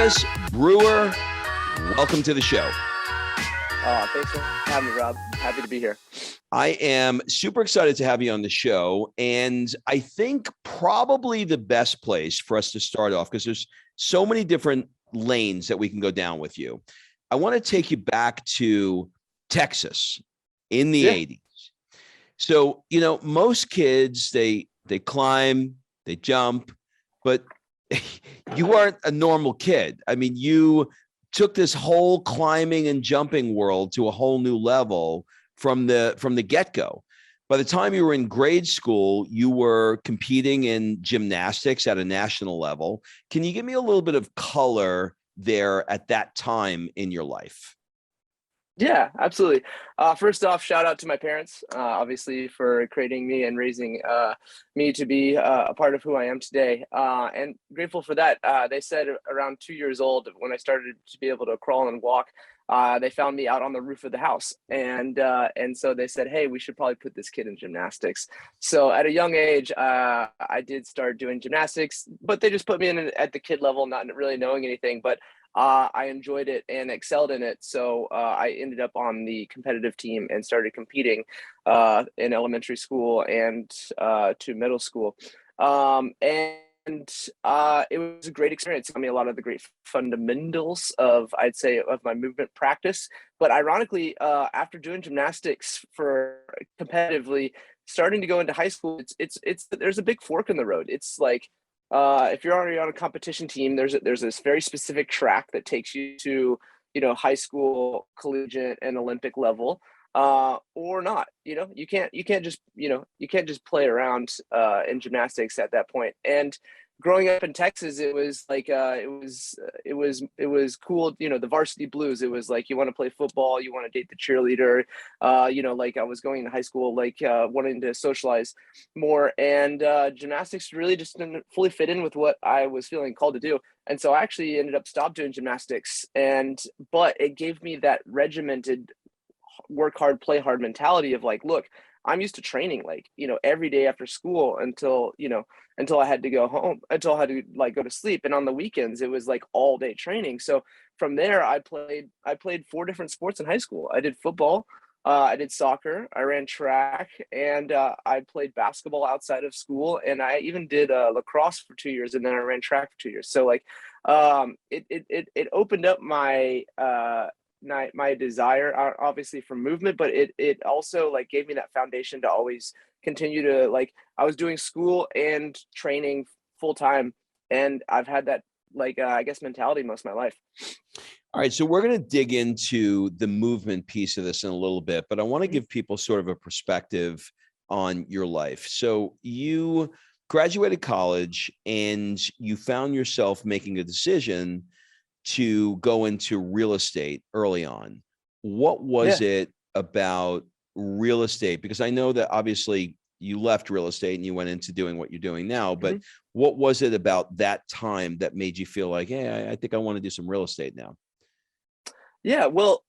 Travis Brewer, welcome to the show. Thanks for having me, Rob. Happy to be here. I am super excited to have you on the show. And I think probably the best place for us to start off, because there's so many different lanes that we can go down with you. I want to take you back to Texas in the 80s. So, you know, most kids, they climb, they jump, but you aren't a normal kid. I mean, you took this whole climbing and jumping world to a whole new level from the get-go. By the time you were in grade school, you were competing in gymnastics at a national level. Can you give me a little bit of color there at that time in your life? Yeah, absolutely. First off, shout out to my parents, obviously, for creating me and raising me to be a part of who I am today. And grateful for that. They said around 2 years old, when I started to be able to crawl and walk, they found me out on the roof of the house. And so they said, hey, we should probably put this kid in gymnastics. So at a young age, I did start doing gymnastics, but they just put me in at the kid level, not really knowing anything. But I enjoyed it and excelled in it. So I ended up on the competitive team and started competing in elementary school and to middle school. It was a great experience. It taught me a lot of the great fundamentals of, I'd say, of my movement practice. But ironically, after doing gymnastics for competitively, starting to go into high school, it's there's a big fork in the road. It's like, if you're already on a competition team, there's this very specific track that takes you to, high school, collegiate, and Olympic level, or not. You can't just play around in gymnastics at that point. And growing up in Texas, it was like it was cool. The varsity blues. It was like you want to play football, you want to date the cheerleader. Like I was going to high school, like wanting to socialize more, and gymnastics really just didn't fully fit in with what I was feeling called to do. And so I actually ended up stopped doing gymnastics, but it gave me that regimented work hard, play hard mentality of like, look, I'm used to training like, every day after school until I had to go home, until I had to like go to sleep. And on the weekends, it was like all day training. So from there, I played 4 different sports in high school. I did football, I did soccer, I ran track, and I played basketball outside of school. And I even did lacrosse for 2 years, and then I ran track for 2 years. So like, it opened up my desire, obviously, for movement, but it also like gave me that foundation to always continue to, like, I was doing school and training full time, and I've had that like I guess mentality most of my life. All right, so we're going to dig into the movement piece of this in a little bit, but I want to give people sort of a perspective on your life. So you graduated college and you found yourself making a decision to go into real estate early on. What was it about real estate? Because I know that obviously you left real estate and you went into doing what you're doing now, but what was it about that time that made you feel like, hey, I think I want to do some real estate now? Yeah, well,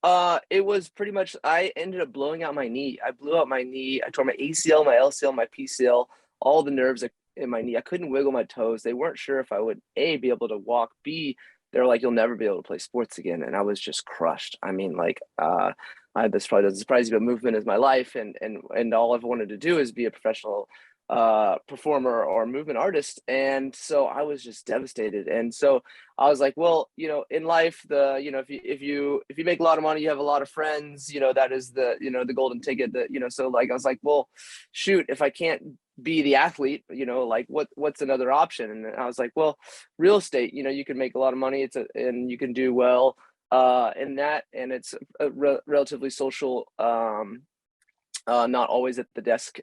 it was pretty much, I ended up blowing out my knee. I blew out my knee. I tore my ACL, my LCL, my PCL, all the nerves in my knee. I couldn't wiggle my toes. They weren't sure if I would, A, be able to walk, B, they're like, you'll never be able to play sports again. And I was just crushed. I mean, like, this probably doesn't surprise you, but movement is my life. And all I've wanted to do is be a professional performer or movement artist. And so I was just devastated. And so I was like, well, in life, if you make a lot of money, you have a lot of friends, that is the golden ticket that, so like, I was like, well, shoot, if I can't be the athlete, like what's another option? And I was like, well, real estate, you can make a lot of money. And you can do well in that. And it's a relatively social, not always at the desk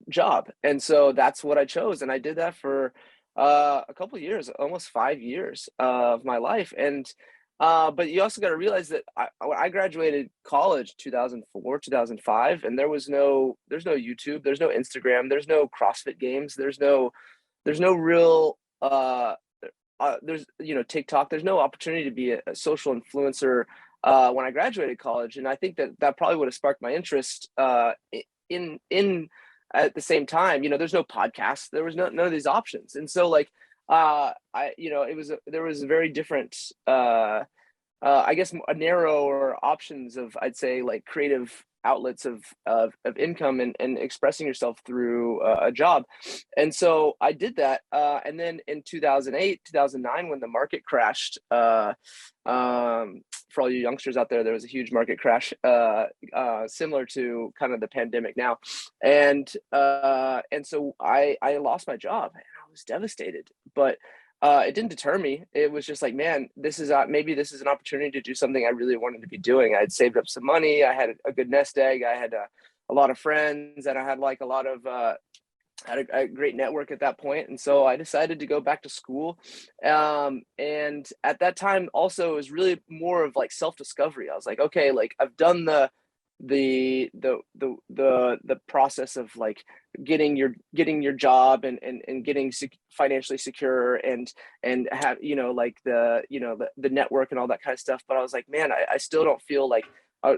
job. And so that's what I chose. And I did that for a couple of years, almost 5 years of my life. And but you also got to realize that I graduated college 2004, 2005, and there's no YouTube, there's no Instagram, there's no CrossFit games, there's no real there's TikTok, there's no opportunity to be a social influencer when I graduated college. And I think that probably would have sparked my interest in at the same time. There's no podcast, there was none of these options. And so like There was a very different, I guess, a narrower options of, I'd say, like creative outlets of income and expressing yourself through a job. And so I did that. And then in 2008, 2009, when the market crashed, for all you youngsters out there, there was a huge market crash, similar to kind of the pandemic now. And so I lost my job and I was devastated, but it didn't deter me. It was just like, man, maybe this is an opportunity to do something I really wanted to be doing. I had saved up some money. I had a good nest egg. I had a lot of friends, and I had like a lot of had a great network at that point. And so I decided to go back to school. And at that time, also, it was really more of like self-discovery. I was like, okay, like I've done the process of like getting your job and getting financially secure and have, like the network and all that kind of stuff. But I was like, man, I still don't feel like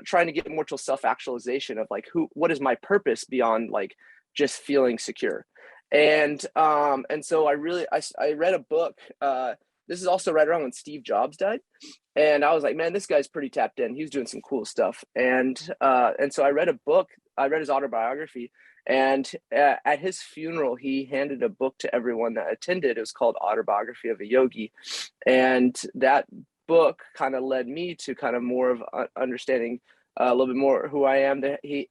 trying to get more to self-actualization of like what is my purpose beyond like just feeling secure. And so I read a book. This is also right around when Steve Jobs died. And I was like, man, this guy's pretty tapped in. He was doing some cool stuff. And so I read a book. I read his autobiography. And at his funeral, he handed a book to everyone that attended. It was called Autobiography of a Yogi. And that book kind of led me to kind of more of understanding a little bit more who I am.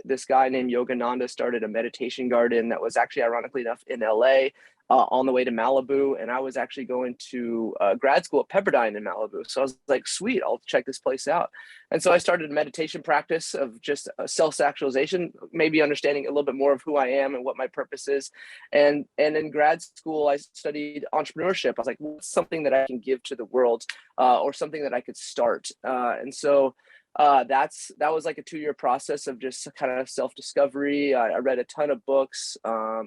This guy named Yogananda started a meditation garden that was actually, ironically enough, in LA. On the way to Malibu, and I was actually going to grad school at Pepperdine in Malibu. So I was like, sweet, I'll check this place out. And so I started a meditation practice of just self-actualization, maybe understanding a little bit more of who I am and what my purpose is. And in grad school, I studied entrepreneurship. I was like, what's something that I can give to the world, or something that I could start? And so that was like a 2-year process of just kind of self-discovery. I read a ton of books. I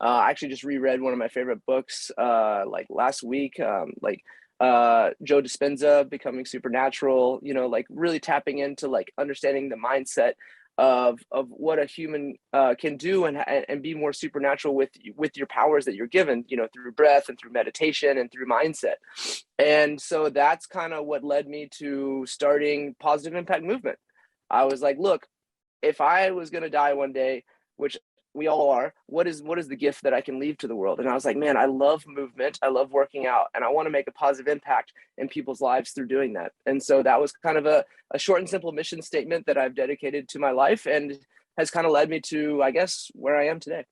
actually just reread one of my favorite books like last week, Joe Dispenza, Becoming Supernatural, like really tapping into like understanding the mindset of what a human can do and be more supernatural with your powers that you're given, through breath and through meditation and through mindset. And so that's kind of what led me to starting Positive Impact Movement. I was like, look, if I was going to die one day, which we all are, what is the gift that I can leave to the world? And I was like, man, I love movement. I love working out, and I want to make a positive impact in people's lives through doing that. And so that was kind of a short and simple mission statement that I've dedicated to my life and has kind of led me to, I guess, where I am today.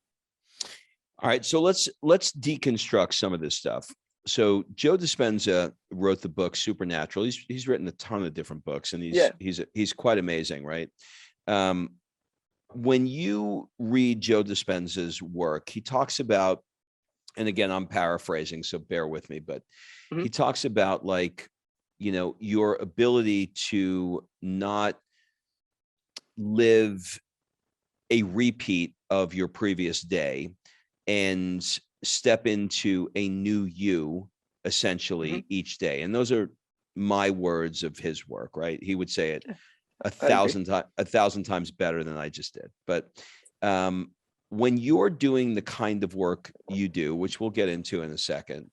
All right. So let's deconstruct some of this stuff. So Joe Dispenza wrote the book Supernatural. He's written a ton of different books, and he's quite amazing, right? When you read Joe Dispenza's work, he talks about, and again, I'm paraphrasing, so bear with me, but he talks about like, your ability to not live a repeat of your previous day and step into a new you essentially each day. And those are my words of his work, right? He would say it a thousand times better than I just did. But when you're doing the kind of work you do, which we'll get into in a second,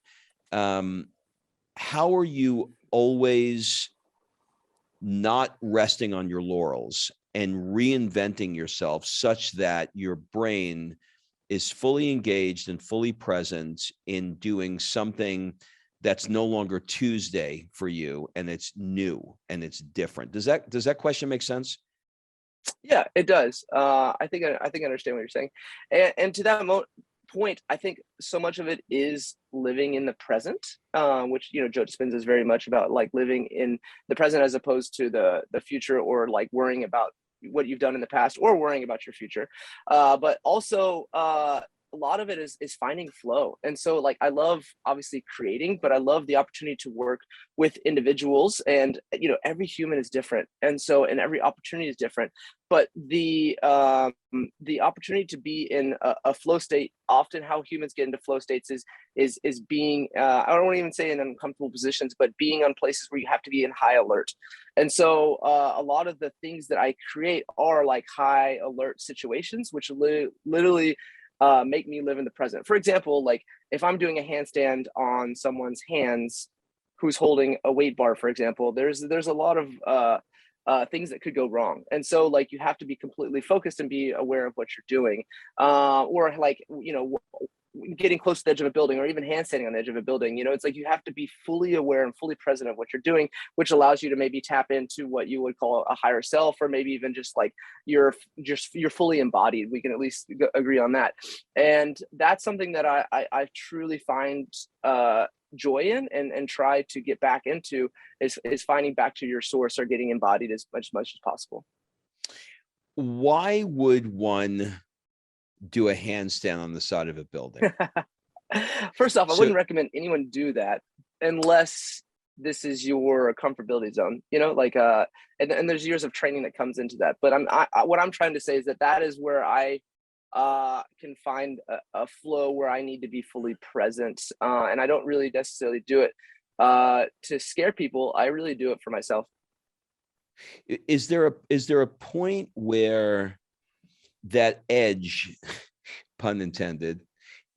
how are you always not resting on your laurels and reinventing yourself such that your brain is fully engaged and fully present in doing something that's no longer Tuesday for you, and it's new and it's different? Does that question make sense? Yeah, it does. I think I understand what you're saying, and to that point, I think so much of it is living in the present, which Joe Dispenza is very much about, like living in the present as opposed to the future, or like worrying about what you've done in the past or worrying about your future. But also a lot of it is finding flow. And so like I love obviously creating, but I love the opportunity to work with individuals, and every human is different, and every opportunity is different. But the opportunity to be in a flow state, often how humans get into flow states is being I don't want to even say in uncomfortable positions, but being on places where you have to be in high alert. And so a lot of the things that I create are like high alert situations, which literally make me live in the present. For example, like if I'm doing a handstand on someone's hands who's holding a weight bar, for example, there's a lot of things that could go wrong. And so like you have to be completely focused and be aware of what you're doing. Or like, getting close to the edge of a building, or even handstanding on the edge of a building, it's like you have to be fully aware and fully present of what you're doing, which allows you to maybe tap into what you would call a higher self, or maybe even just like you're fully embodied. We can at least agree on that. And that's something that I truly find joy in, and try to get back into, is finding back to your source, or getting embodied as much as possible. Why would one do a handstand on the side of a building? First off, I wouldn't recommend anyone do that unless this is your comfortability zone, and there's years of training that comes into that. But what I'm trying to say is that is where I can find a flow where I need to be fully present. And I don't really necessarily do it to scare people. I really do it for myself. Is there a point where that edge, pun intended,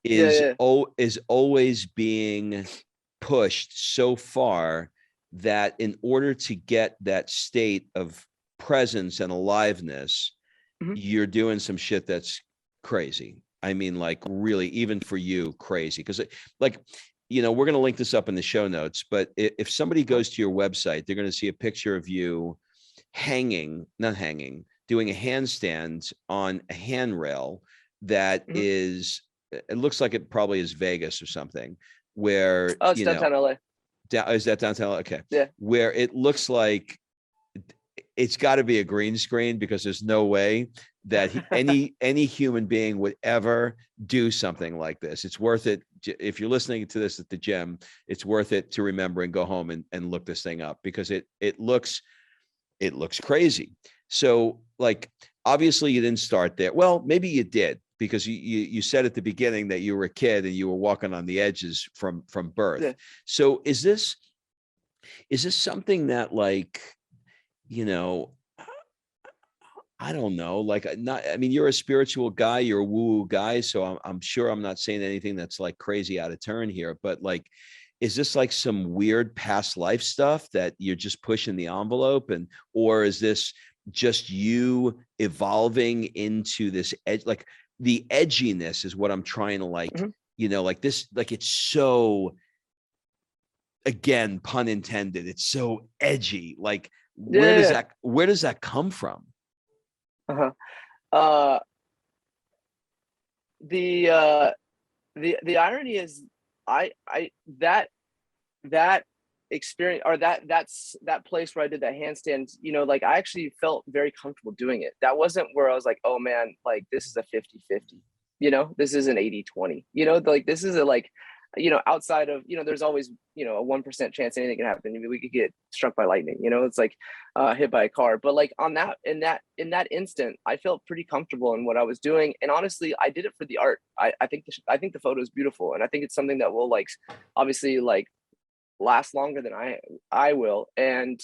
is always being pushed so far that in order to get that state of presence and aliveness, you're doing some shit that's crazy? I mean, like really, even for you, crazy. Because like, we're going to link this up in the show notes, but if somebody goes to your website, they're going to see a picture of you doing a handstand on a handrail that is, it looks like it probably is Vegas or something, where it's downtown LA. Is that downtown LA? Okay. Yeah. Where it looks like it's got to be a green screen, because there's no way that any human being would ever do something like this. It's worth it. If you're listening to this at the gym, it's worth it to remember and go home and look this thing up, because it looks crazy. So like, obviously you didn't start there. Well, maybe you did, because you said at the beginning that you were a kid and you were walking on the edges from birth. Yeah. So is this something that, like, I don't know, like, you're a spiritual guy, you're a woo-woo guy, so I'm sure I'm not saying anything that's like crazy out of turn here, but like, is this like some weird past life stuff that you're just pushing the envelope, or is this just you evolving into this edge? Like, the edginess is what I'm trying to like, like this, like, it's so, again, pun intended, it's so edgy. Like, where does that come from? The irony is, that experience, or that's that place where I did that handstand, like I actually felt very comfortable doing it. That wasn't where I was like, oh man, like this is a 50-50, this is an 80-20, like this is a, like, outside of, there's always, a 1% chance anything can happen. I mean, we could get struck by lightning, it's like hit by a car. But like in that instant, I felt pretty comfortable in what I was doing. And honestly, I did it for the art. I think the photo is beautiful. And I think it's something that will, like, obviously, like, last longer than I will. And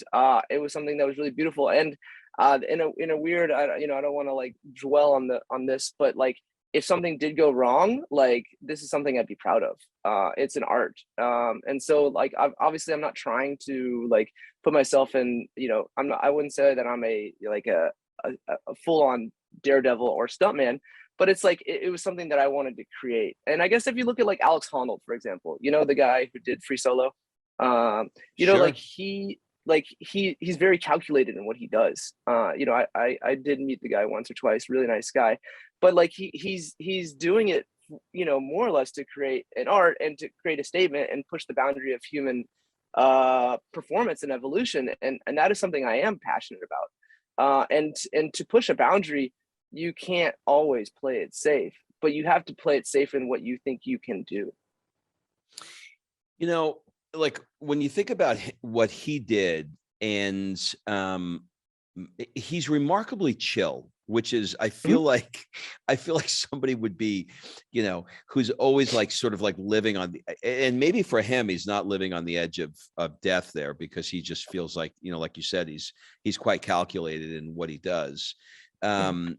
it was something that was really beautiful. And in a weird, I don't want to like dwell on this, but like, if something did go wrong, like, this is something I'd be proud of. It's an art. And so like, obviously I'm not trying to like put myself in, I wouldn't say that I'm a full on daredevil or stuntman, but it's like, it was something that I wanted to create. And I guess if you look at like Alex Honnold, for example, the guy who did Free Solo, Sure. like he's very calculated in what he does. I did meet the guy once or twice, really nice guy, but like he's doing it, more or less to create an art and to create a statement and push the boundary of human performance and evolution. And that is something I am passionate about. And to push a boundary, you can't always play it safe, but you have to play it safe in what you think you can do. Like, when you think about what he did, and he's remarkably chill, which is, I feel like somebody would be, who's always like sort of like living on the, and maybe for him, he's not living on the edge of death there, because he just feels like, like you said, he's quite calculated in what he does. All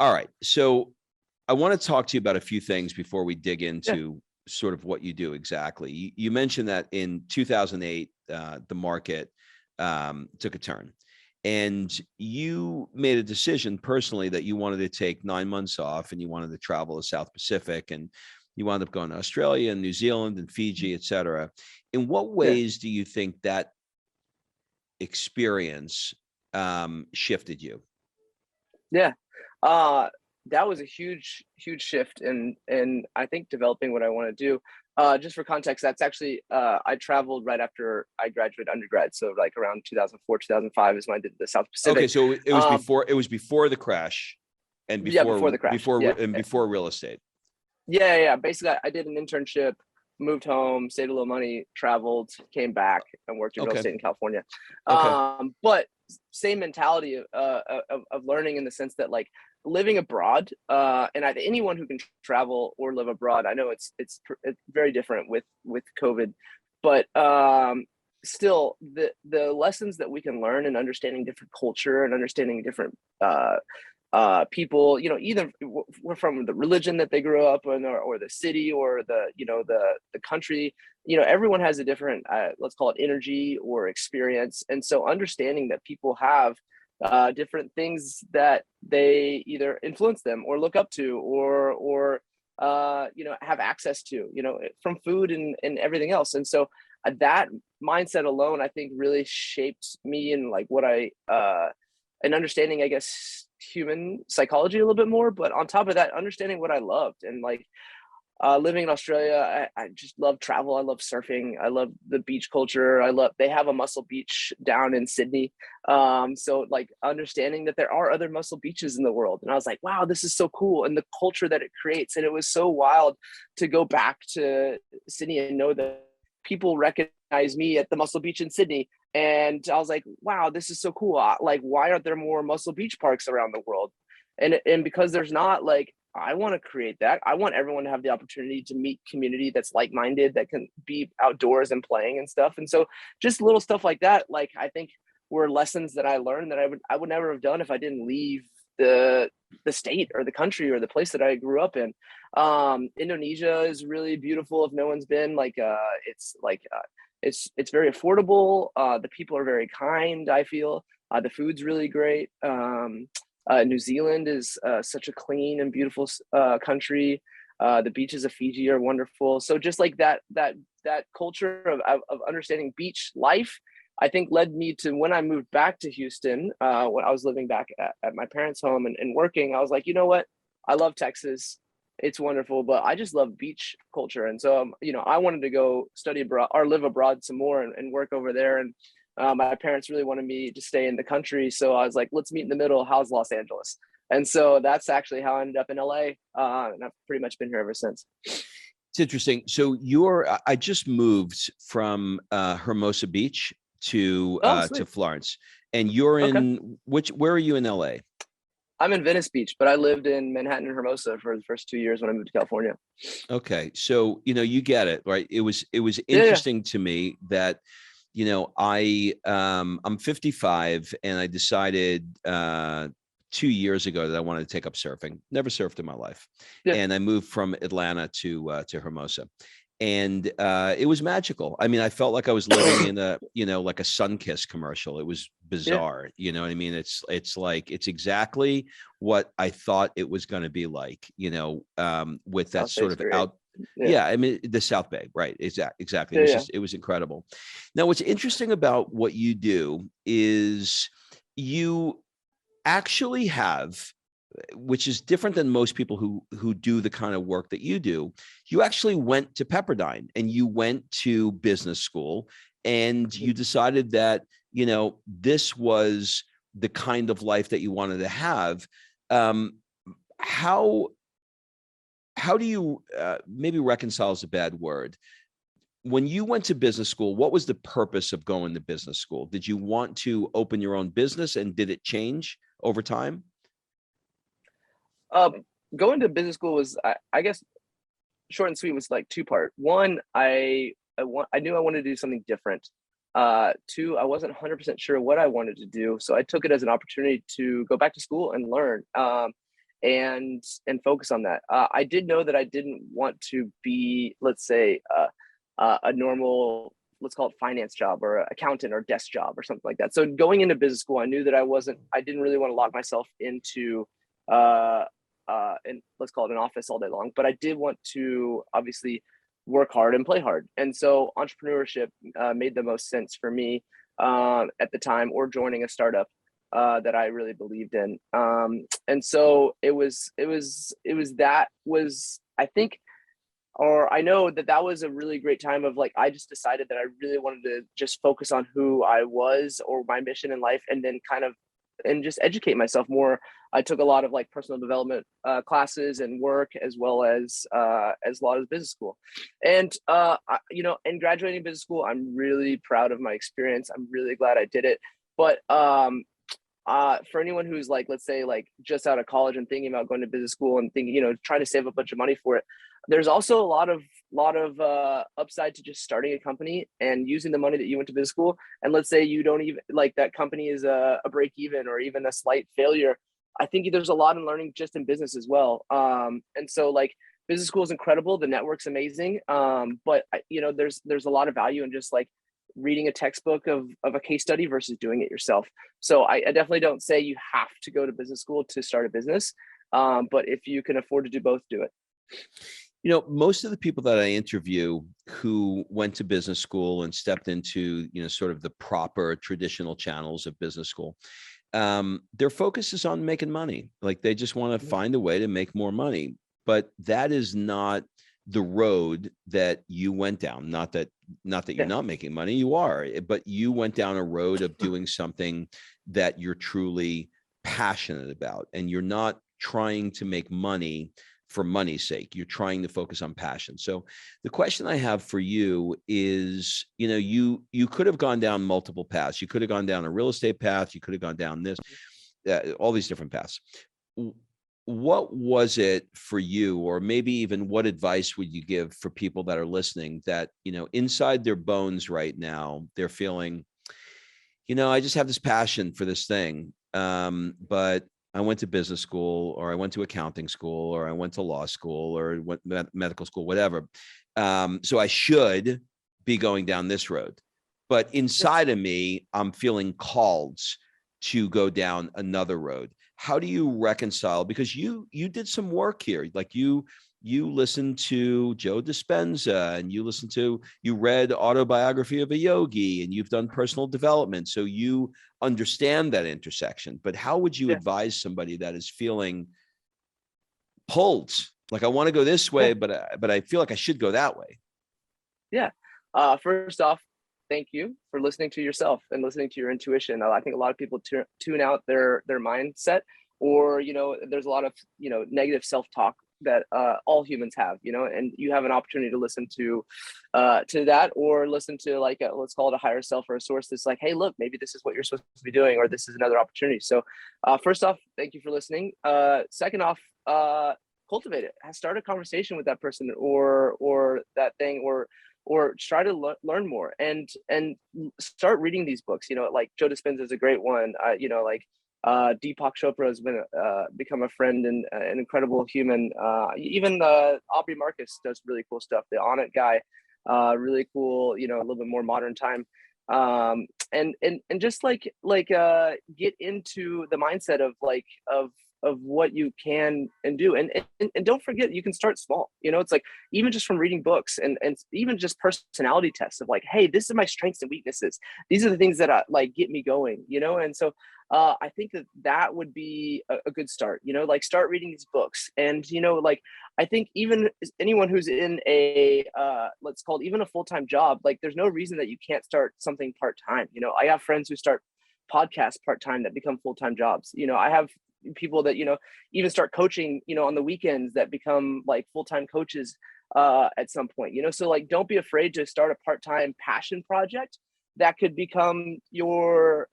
right. So I want to talk to you about a few things before we dig into sort of what you do exactly. You mentioned that in 2008, the market took a turn, and you made a decision personally that you wanted to take 9 months off and you wanted to travel the South Pacific, and you wound up going to Australia and New Zealand and Fiji, et cetera. In what ways do you think that experience shifted you? Yeah. That was a huge shift in I think developing what I want to do. Just for context, that's actually I traveled right after I graduated undergrad, so like around 2004 2005 is when I did the South Pacific. Okay, so it was before the crash, and before the crash, before real estate. Yeah. Basically, I did an internship, moved home, saved a little money, traveled, came back, and worked in real estate in California. But same mentality of learning, in the sense that like living abroad, and anyone who can travel or live abroad, I know it's very different with COVID, but still the lessons that we can learn in understanding different culture and understanding different people, either from the religion that they grew up in, or the city, or the country, everyone has a different, let's call it energy or experience. And so understanding that people have different things that they either influence them or look up to, or have access to, from food and everything else. And so that mindset alone, I think, really shaped me in like what and understanding, I guess, human psychology a little bit more. But on top of that, understanding what I loved, and like living in Australia, I just love travel. I love surfing. I love the beach culture. They have a Muscle Beach down in Sydney. So like understanding that there are other Muscle Beaches in the world. And I was like, wow, this is so cool. And the culture that it creates. And it was so wild to go back to Sydney and know that people recognize me at the Muscle Beach in Sydney. And I was like, wow, this is so cool. Like, why aren't there more Muscle Beach parks around the world? And because there's not, like, I want to create that. I want everyone to have the opportunity to meet community that's like-minded, that can be outdoors and playing and stuff. And so just little stuff like that, like, I think were lessons that I learned that I would never have done if I didn't leave the state or the country or the place that I grew up in. Indonesia is really beautiful. If no one's been, like, it's like, it's very affordable. The people are very kind, I feel. The food's really great. New Zealand is such a clean and beautiful country. The beaches of Fiji are wonderful. So just like that culture of understanding beach life, I think led me to, when I moved back to Houston, when I was living back at my parents' home and working, I was like, you know what? I love Texas. It's wonderful, but I just love beach culture. And so, I wanted to go study abroad or live abroad some more and work over there. And my parents really wanted me to stay in the country. So I was like, let's meet in the middle. How's Los Angeles? And so that's actually how I ended up in LA. And I've pretty much been here ever since. It's interesting. So I just moved from Hermosa Beach to Florence, and you're in where are you in LA? I'm in Venice Beach, but I lived in Manhattan and Hermosa for the first 2 years when I moved to California. Okay. So, you get it, right? It was interesting to me that, I'm 55 and I decided 2 years ago that I wanted to take up surfing. Never surfed in my life. Yeah. And I moved from Atlanta to Hermosa. And it was magical. I mean, I felt like I was living in a, like a Sunkist commercial. It was bizarre. Yeah. You know what I mean? It's like, it's exactly what I thought it was going to be like, with that sort of out. Yeah. I mean, the South Bay, right? Exactly. It was incredible. Now, what's interesting about what you do is you actually have, which is different than most people who do the kind of work that you do. You actually went to Pepperdine and you went to business school, and you decided that, this was the kind of life that you wanted to have. How do you maybe reconcile is a bad word. When you went to business school, what was the purpose of going to business school? Did you want to open your own business, and did it change over time? Going to business school was, I guess, short and sweet, was like two-part. One, I knew I wanted to do something different. Two, I wasn't 100% sure what I wanted to do, so I took it as an opportunity to go back to school and learn. and focus on that. I did know that I didn't want to be, let's say, a normal, let's call it finance job or an accountant or desk job or something like that. So going into business school, I knew that I didn't really want to lock myself into and let's call it an office all day long, but I did want to obviously work hard and play hard. And so entrepreneurship made the most sense for me at the time, or joining a startup that I really believed in. And so I think, or I know that was a really great time of like, I just decided that I really wanted to just focus on who I was or my mission in life, and then and just educate myself more. I took a lot of like personal development classes and work, as well as a lot of business school. And in graduating business school, I'm really proud of my experience. I'm really glad I did it. But for anyone who's like, let's say, like just out of college and thinking about going to business school and thinking, trying to save a bunch of money for it, there's also a lot of upside to just starting a company and using the money that you went to business school. And let's say you don't even like that company is a break even or even a slight failure. I think there's a lot in learning just in business as well. And so like business school is incredible. The network's amazing. But there's a lot of value in just like reading a textbook of a case study versus doing it yourself. So I definitely don't say you have to go to business school to start a business. But if you can afford to do both, do it. Most of the people that I interview who went to business school and stepped into, sort of the proper traditional channels of business school, their focus is on making money. Like they just want to find a way to make more money. But that is not the road that you went down. Not that you're not making money, you are, but you went down a road of doing something that you're truly passionate about, and you're not trying to make money for money's sake. You're trying to focus on passion. So the question I have for you is, you could have gone down multiple paths. You could have gone down a real estate path. You could have gone down this, all these different paths. What was it for you, or maybe even what advice would you give for people that are listening that, inside their bones right now, they're feeling, I just have this passion for this thing. But I went to business school, or I went to accounting school, or I went to law school, or went medical school, whatever. So I should be going down this road. But inside of me, I'm feeling called to go down another road. How do you reconcile? Because you did some work here. Like you listened to Joe Dispenza, and you read Autobiography of a Yogi, and you've done personal development. So you understand that intersection. But how would you advise somebody that is feeling pulled? Like, I want to go this way, but I feel like I should go that way. Yeah. First off, thank you for listening to yourself and listening to your intuition. I think a lot of people tune out their mindset, or, there's a lot of, negative self-talk that all humans have, and you have an opportunity to listen to that, or listen to like let's call it a higher self, or a source that's like, hey, look, maybe this is what you're supposed to be doing, or this is another opportunity. So first off, thank you for listening. Second off, cultivate it. Start a conversation with that person or that thing, or try to learn more and start reading these books. Like Joe Dispenza is a great one. Deepak Chopra has become a friend and an incredible human. Even Aubrey Marcus does really cool stuff. The On It guy, really cool. A little bit more modern time. And just like get into the mindset of what you can and do, and don't forget, you can start small. It's like, even just from reading books and even just personality tests of like, hey, this is my strengths and weaknesses, these are the things that like get me going. And so I think that would be a good start. Like, start reading these books. And like, I think even anyone who's in a let's call it even a full-time job, like there's no reason that you can't start something part-time. I have friends who start podcasts part-time that become full-time jobs. I have people that even start coaching on the weekends that become like full-time coaches at some point. So like, don't be afraid to start a part-time passion project that could become your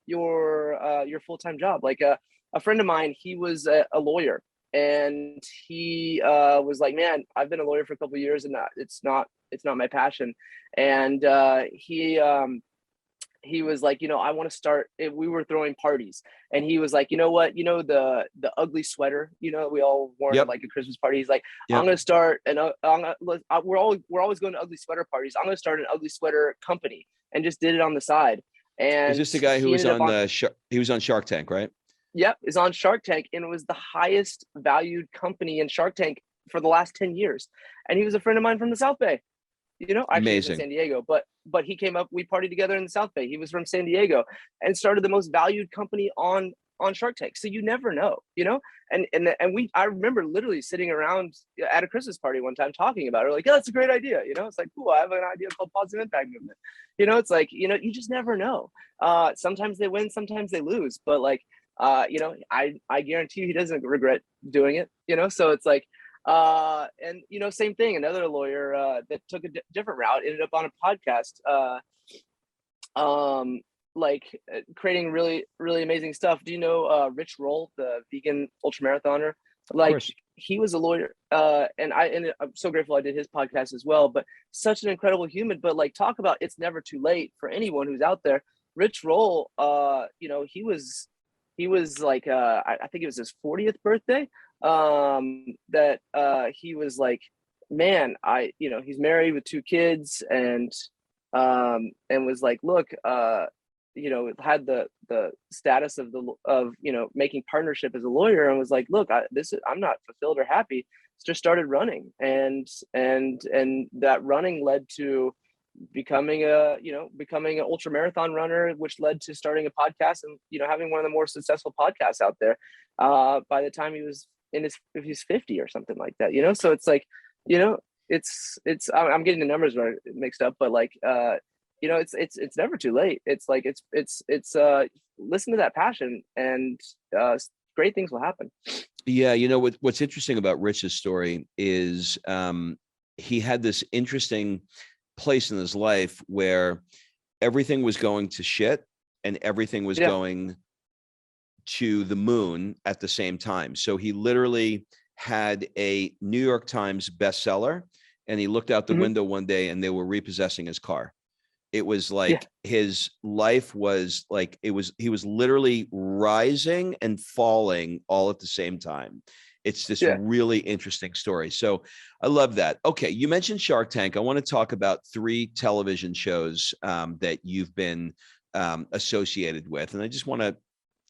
full-time job. Like a friend of mine, he was a lawyer, and he was like, man, I've been a lawyer for a couple of years, and it's not my passion. And he he was like, I want to start. We were throwing parties, and he was like, you know what, the ugly sweater, we all wore Yep. like a Christmas party. He's like, I'm Yep. gonna start, and we're always going to ugly sweater parties. I'm gonna start an ugly sweater company, and just did it on the side. Is And this the guy who he was ended up on on, he was on Shark Tank, right? yep, is on Shark Tank, and it was the highest valued company in Shark Tank for the last 10 years. And he was a friend of mine from the South Bay. Actually he's in Amazing. San Diego, but he came up, we partied together in the South Bay. He was from San Diego and started the most valued company on Shark Tank. So you never know, I remember literally sitting around at a Christmas party one time talking about it. Like, oh, that's a great idea. It's like, cool, I have an idea called positive impact movement. It's like, you just never know. Sometimes they win, sometimes they lose, but like, I guarantee you he doesn't regret doing it, so it's like, and same thing, another lawyer that took a different route ended up on a podcast, creating really, really amazing stuff. Do you know Rich Roll, the vegan ultramarathoner? Like, he was a lawyer, and I'm so grateful I did his podcast as well. But such an incredible human. But like, talk about, it's never too late for anyone who's out there. Rich Roll, he was like, I think it was his 40th birthday. That he was like, man, he's married with 2 kids, and was like, look, had the status of making partnership as a lawyer, and was like, look, I'm not fulfilled or happy. Just started running, and that running led to becoming an ultra marathon runner, which led to starting a podcast and having one of the more successful podcasts out there by the time he was if he's 50 or something like that. So it's like, it's I'm getting the numbers mixed up, but like, it's never too late. It's like, it's listen to that passion, and great things will happen. Yeah, what's interesting about Rich's story is he had this interesting place in his life where everything was going to shit and everything was going to the moon at the same time. So he literally had a New York Times bestseller, and he looked out the window one day and they were repossessing his car. It was like his life was like, he was literally rising and falling all at the same time. It's this really interesting story. So I love that. Okay. You mentioned Shark Tank. I want to talk about 3 television shows that you've been associated with. And I just want to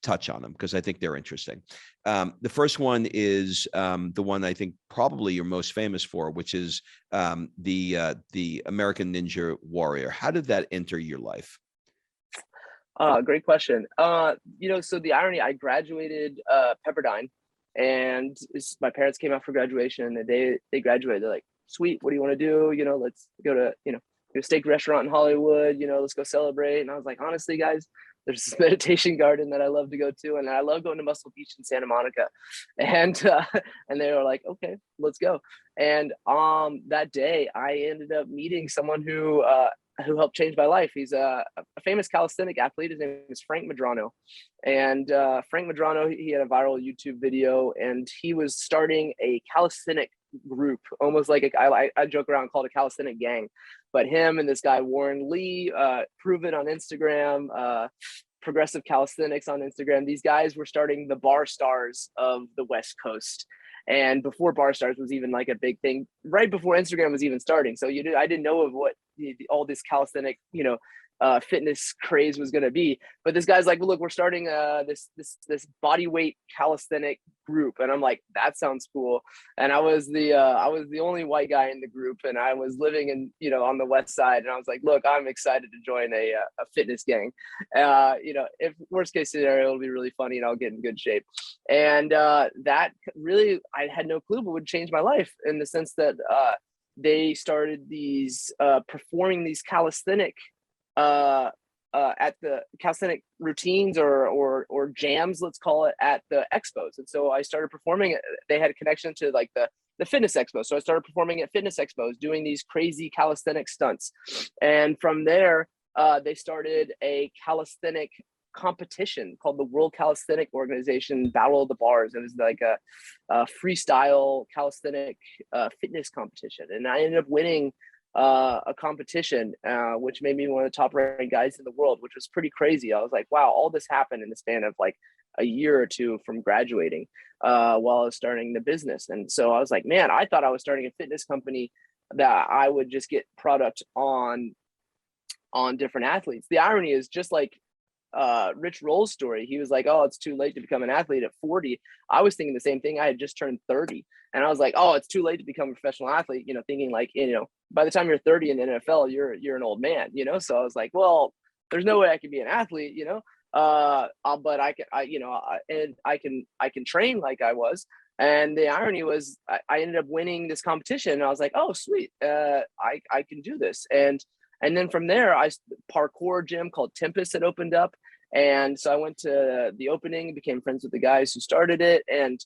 touch on them because I think they're interesting. The first one is the one I think probably you're most famous for, which is the American Ninja Warrior. How did that enter your life? Great question. So the irony, I graduated Pepperdine, and my parents came out for graduation, and the day they graduated, they're like, sweet, what do you want to do? Let's go to, a steak restaurant in Hollywood, let's go celebrate. And I was like, honestly, guys, there's this meditation garden that I love to go to, and I love going to Muscle Beach in Santa Monica. And they were like, okay, let's go. And that day I ended up meeting someone who helped change my life. He's a famous calisthenic athlete. His name is Frank Medrano. And Frank Medrano, he had a viral YouTube video, and he was starting a calisthenic group, almost like I joke around, called a calisthenic gang. But him and this guy Warren Lee, Prove It on Instagram, Progressive Calisthenics on Instagram, these guys were starting the bar stars of the West Coast. And before bar stars was even like a big thing, right before Instagram was even starting. So I didn't know of what all this calisthenic, fitness craze was going to be. But this guy's like, well, look, we're starting this body weight calisthenic group. And I'm like, that sounds cool. And I was the only white guy in the group, and I was living in, on the West Side. And I was like, look, I'm excited to join a fitness gang. If worst case scenario, it'll be really funny and I'll get in good shape. And that really, I had no clue, but would change my life in the sense that they started performing these calisthenic at the calisthenic routines or jams, let's call it, at the expos. And so I started performing. They had a connection to like the fitness expo. So I started performing at fitness expos, doing these crazy calisthenic stunts. And from there, they started a calisthenic competition called the World Calisthenic Organization Battle of the Bars. It was like a freestyle calisthenic fitness competition. And I ended up winning a competition, which made me one of the top ranked guys in the world, which was pretty crazy. I was like, wow, all this happened in the span of like a year or two from graduating, while I was starting the business. And so I was like, man, I thought I was starting a fitness company that I would just get product on different athletes. The irony is, just like Rich Roll's story, he was like, oh, it's too late to become an athlete at 40. I was thinking the same thing. I had just turned 30, and I was like, oh, it's too late to become a professional athlete, thinking like, by the time you're 30 in the NFL, you're an old man, so I was like, well, there's no way I can be an athlete, but I can train like I was. And the irony was, I ended up winning this competition, and I was like, oh, sweet, I can do this. And then from there, parkour gym called Tempest had opened up. And so I went to the opening, became friends with the guys who started it. And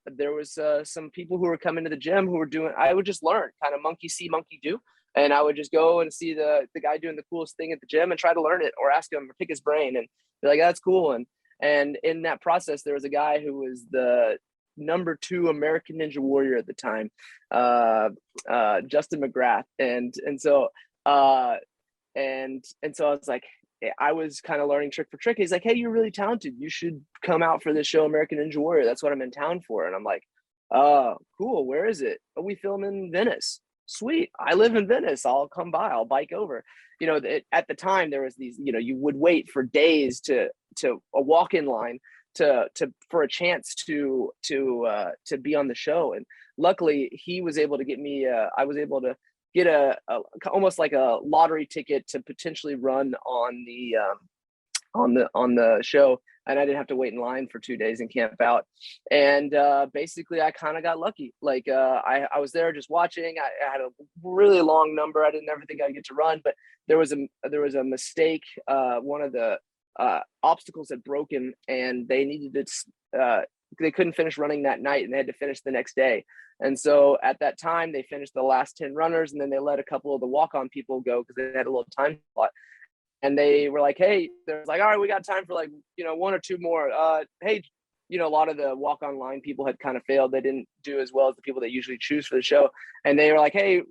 there was some people who were coming to the gym who were I would just learn, kind of monkey see, monkey do. And I would just go and see the guy doing the coolest thing at the gym and try to learn it, or ask him or pick his brain and be like, that's cool. And in that process, there was a guy who was the #2 American Ninja Warrior at the time, Justin McGrath. And so I was like, I was kind of learning trick for trick. He's like, hey, you're really talented. You should come out for this show, American Ninja Warrior. That's what I'm in town for. And I'm like, cool. Where is it? Oh, we film in Venice. Sweet. I live in Venice. I'll come by. I'll bike over. At the time there was these, you would wait for days to a walk-in line for a chance to be on the show. And luckily he was able to get me, I was able to get a almost like a lottery ticket to potentially run on the show, and I didn't have to wait in line for 2 days and camp out. And basically I kind of got lucky. Like I was there just watching. I had a really long number. I didn't ever think I'd get to run, but there was a mistake. One of the obstacles had broken, and they needed to they couldn't finish running that night, and they had to finish the next day. And so at that time they finished the last 10 runners, and then they let a couple of the walk-on people go because they had a little time slot. And they were like, hey, they're like, all right, we got time for like, one or two more. Hey, a lot of the walk-on line people had kind of failed. They didn't do as well as the people that usually choose for the show. And they were like, hey, I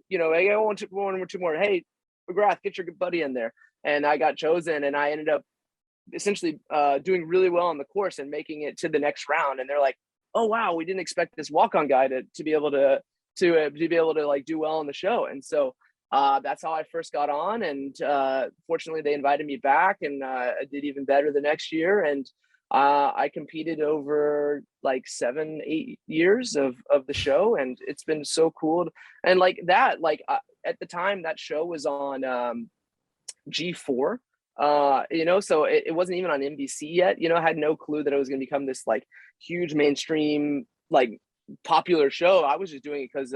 want one or two more. Hey, McGrath, get your buddy in there. And I got chosen, and I ended up essentially doing really well on the course and making it to the next round. And they're like, oh wow, we didn't expect this walk-on guy to be able to like do well on the show. And so that's how I first got on. And fortunately they invited me back, and I did even better the next year. And I competed over like 7-8 years of the show, and it's been so cool. And like that, at the time that show was on G4. So it wasn't even on NBC yet. I had no clue that it was going to become this like huge mainstream, like popular show. I was just doing it because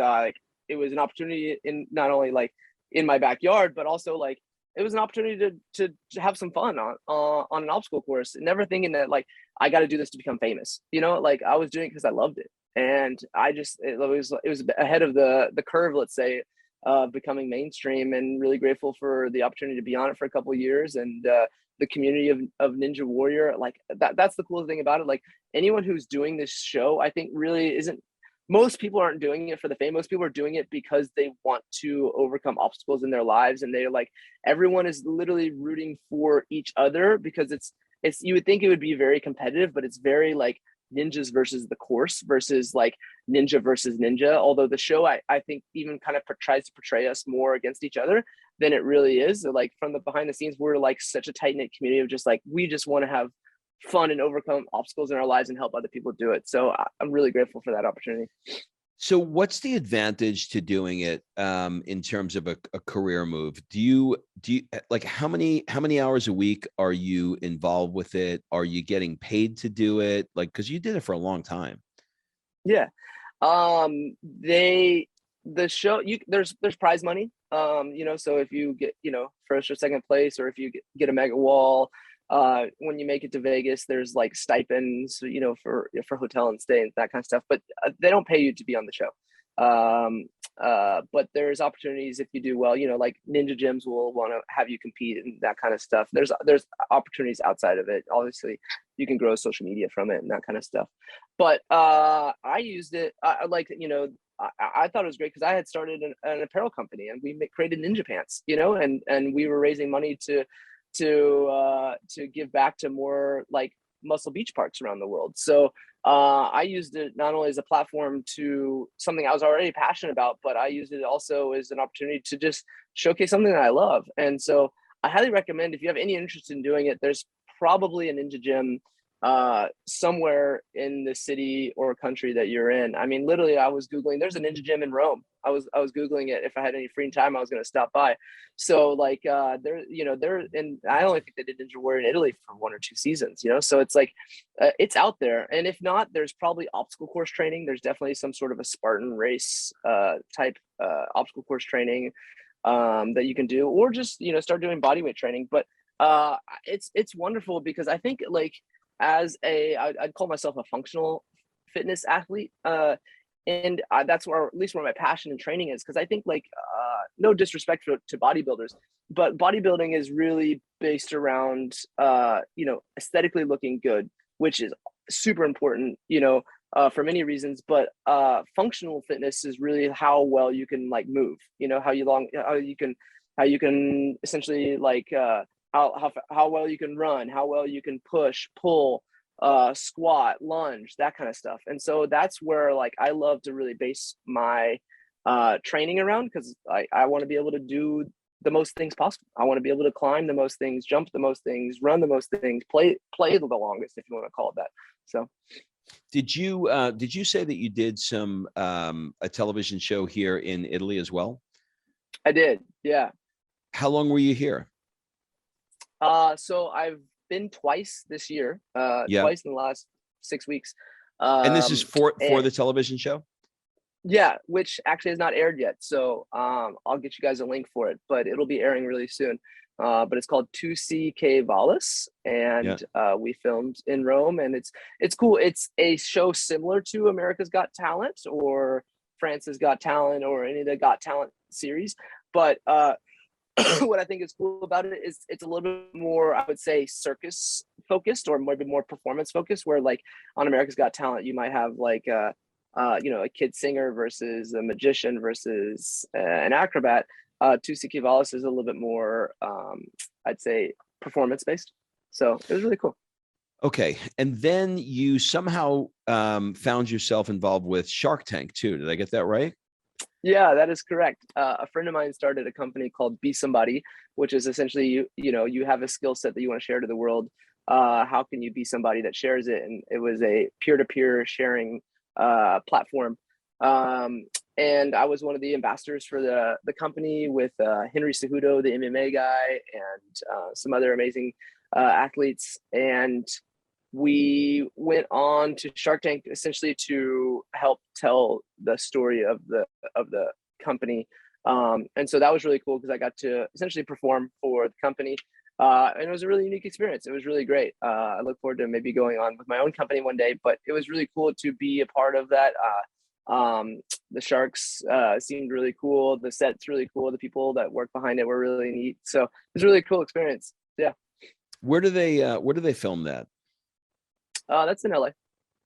it was an opportunity in not only like in my backyard, but also like it was an opportunity to have some fun on an obstacle course. Never thinking that like I got to do this to become famous. Like I was doing it because I loved it, and it was ahead of the curve, let's say, becoming mainstream, and really grateful for the opportunity to be on it for a couple of years. And the community of Ninja Warrior, like that's the coolest thing about it. Like anyone who's doing this show, I think really isn't, most people aren't doing it for the fame. Most people are doing it because they want to overcome obstacles in their lives, and they're like, everyone is literally rooting for each other, because it's you would think it would be very competitive, but it's very like ninjas versus the course versus like ninja versus ninja. Although the show I think even kind of tries to portray us more against each other than it really is. Like from the behind the scenes, we're like such a tight-knit community of just like, we just want to have fun and overcome obstacles in our lives and help other people do it. So I'm really grateful for that opportunity. So what's the advantage to doing it in terms of a career move? Do you like how many hours a week are you involved with it? Are you getting paid to do it? Like, because you did it for a long time. Yeah. The show, there's prize money. So if you get, first or second place, or if you get a mega wall, when you make it to Vegas, there's like stipends, for hotel and stay and that kind of stuff, but they don't pay you to be on the show. But there's opportunities if you do well, like ninja gyms will want to have you compete and that kind of stuff. There's opportunities outside of it. Obviously you can grow social media from it and that kind of stuff. But I used it. I like, I thought it was great because I had started an apparel company, and we created ninja pants, you know, and we were raising money to give back to more like muscle beach parks around the world. So I used it not only as a platform to something I was already passionate about, but I used it also as an opportunity to just showcase something that I love. And so I highly recommend, if you have any interest in doing it, there's probably a ninja gym somewhere in the city or country that you're in. I mean, literally, I was Googling, there's a ninja gym in Rome. I was Googling it. If I had any free time, I was going to stop by. So like, they're in, I only think they did Ninja Warrior in Italy for 1 or 2 seasons, you know? So it's like, it's out there. And if not, there's probably obstacle course training. There's definitely some sort of a Spartan race type obstacle course training that you can do, or just, you know, start doing bodyweight training. But it's wonderful because I think like, I'd call myself a functional fitness athlete. And that's where, at least where my passion and training is. Cause I think like, no disrespect to bodybuilders, but bodybuilding is really based around, you know, aesthetically looking good, which is super important, you know, for many reasons, but functional fitness is really how well you can like move, you know, how you can essentially like, how well you can run, how well you can push, pull, squat, lunge, that kind of stuff. And so that's where like I love to really base my training around, because I want to be able to do the most things possible. I want to be able to climb the most things, jump the most things, run the most things, play the longest, if you want to call it that. So did you say that you did some a television show here in Italy as well? I did, yeah. How long were you here? So I've been twice this year, Yeah. twice in the last 6 weeks. And this is for the television show? Yeah, which actually has not aired yet. So I'll get you guys a link for it, but it'll be airing really soon. But it's called 2CK Valis, and we filmed in Rome, and it's cool. It's a show similar to America's Got Talent or France's Got Talent or any of the Got Talent series, but what I think is cool about it is it's a little bit more, I would say, circus focused, or maybe more performance focused, where like on America's Got Talent, you might have like you know, a kid singer versus a magician versus an acrobat. 2CK Valis is a little bit more, I'd say, performance based. So it was really cool. Okay. And then you somehow found yourself involved with Shark Tank too. Did I get that right? Yeah, that is correct. A friend of mine started a company called Be Somebody, which is essentially you have a skill set that you want to share to the world. How can you be somebody that shares it? And it was a peer-to-peer sharing platform. And I was one of the ambassadors for the company with Henry Cejudo, the MMA guy, and some other amazing athletes. And we went on to Shark Tank essentially to help tell the story of the company. And so that was really cool because I got to essentially perform for the company. And it was a really unique experience. It was really great. I look forward to maybe going on with my own company one day, but it was really cool to be a part of that. The Sharks seemed really cool. The set's really cool. The people that work behind it were really neat. So it was a really cool experience. Yeah. Where do they film that? That's in LA.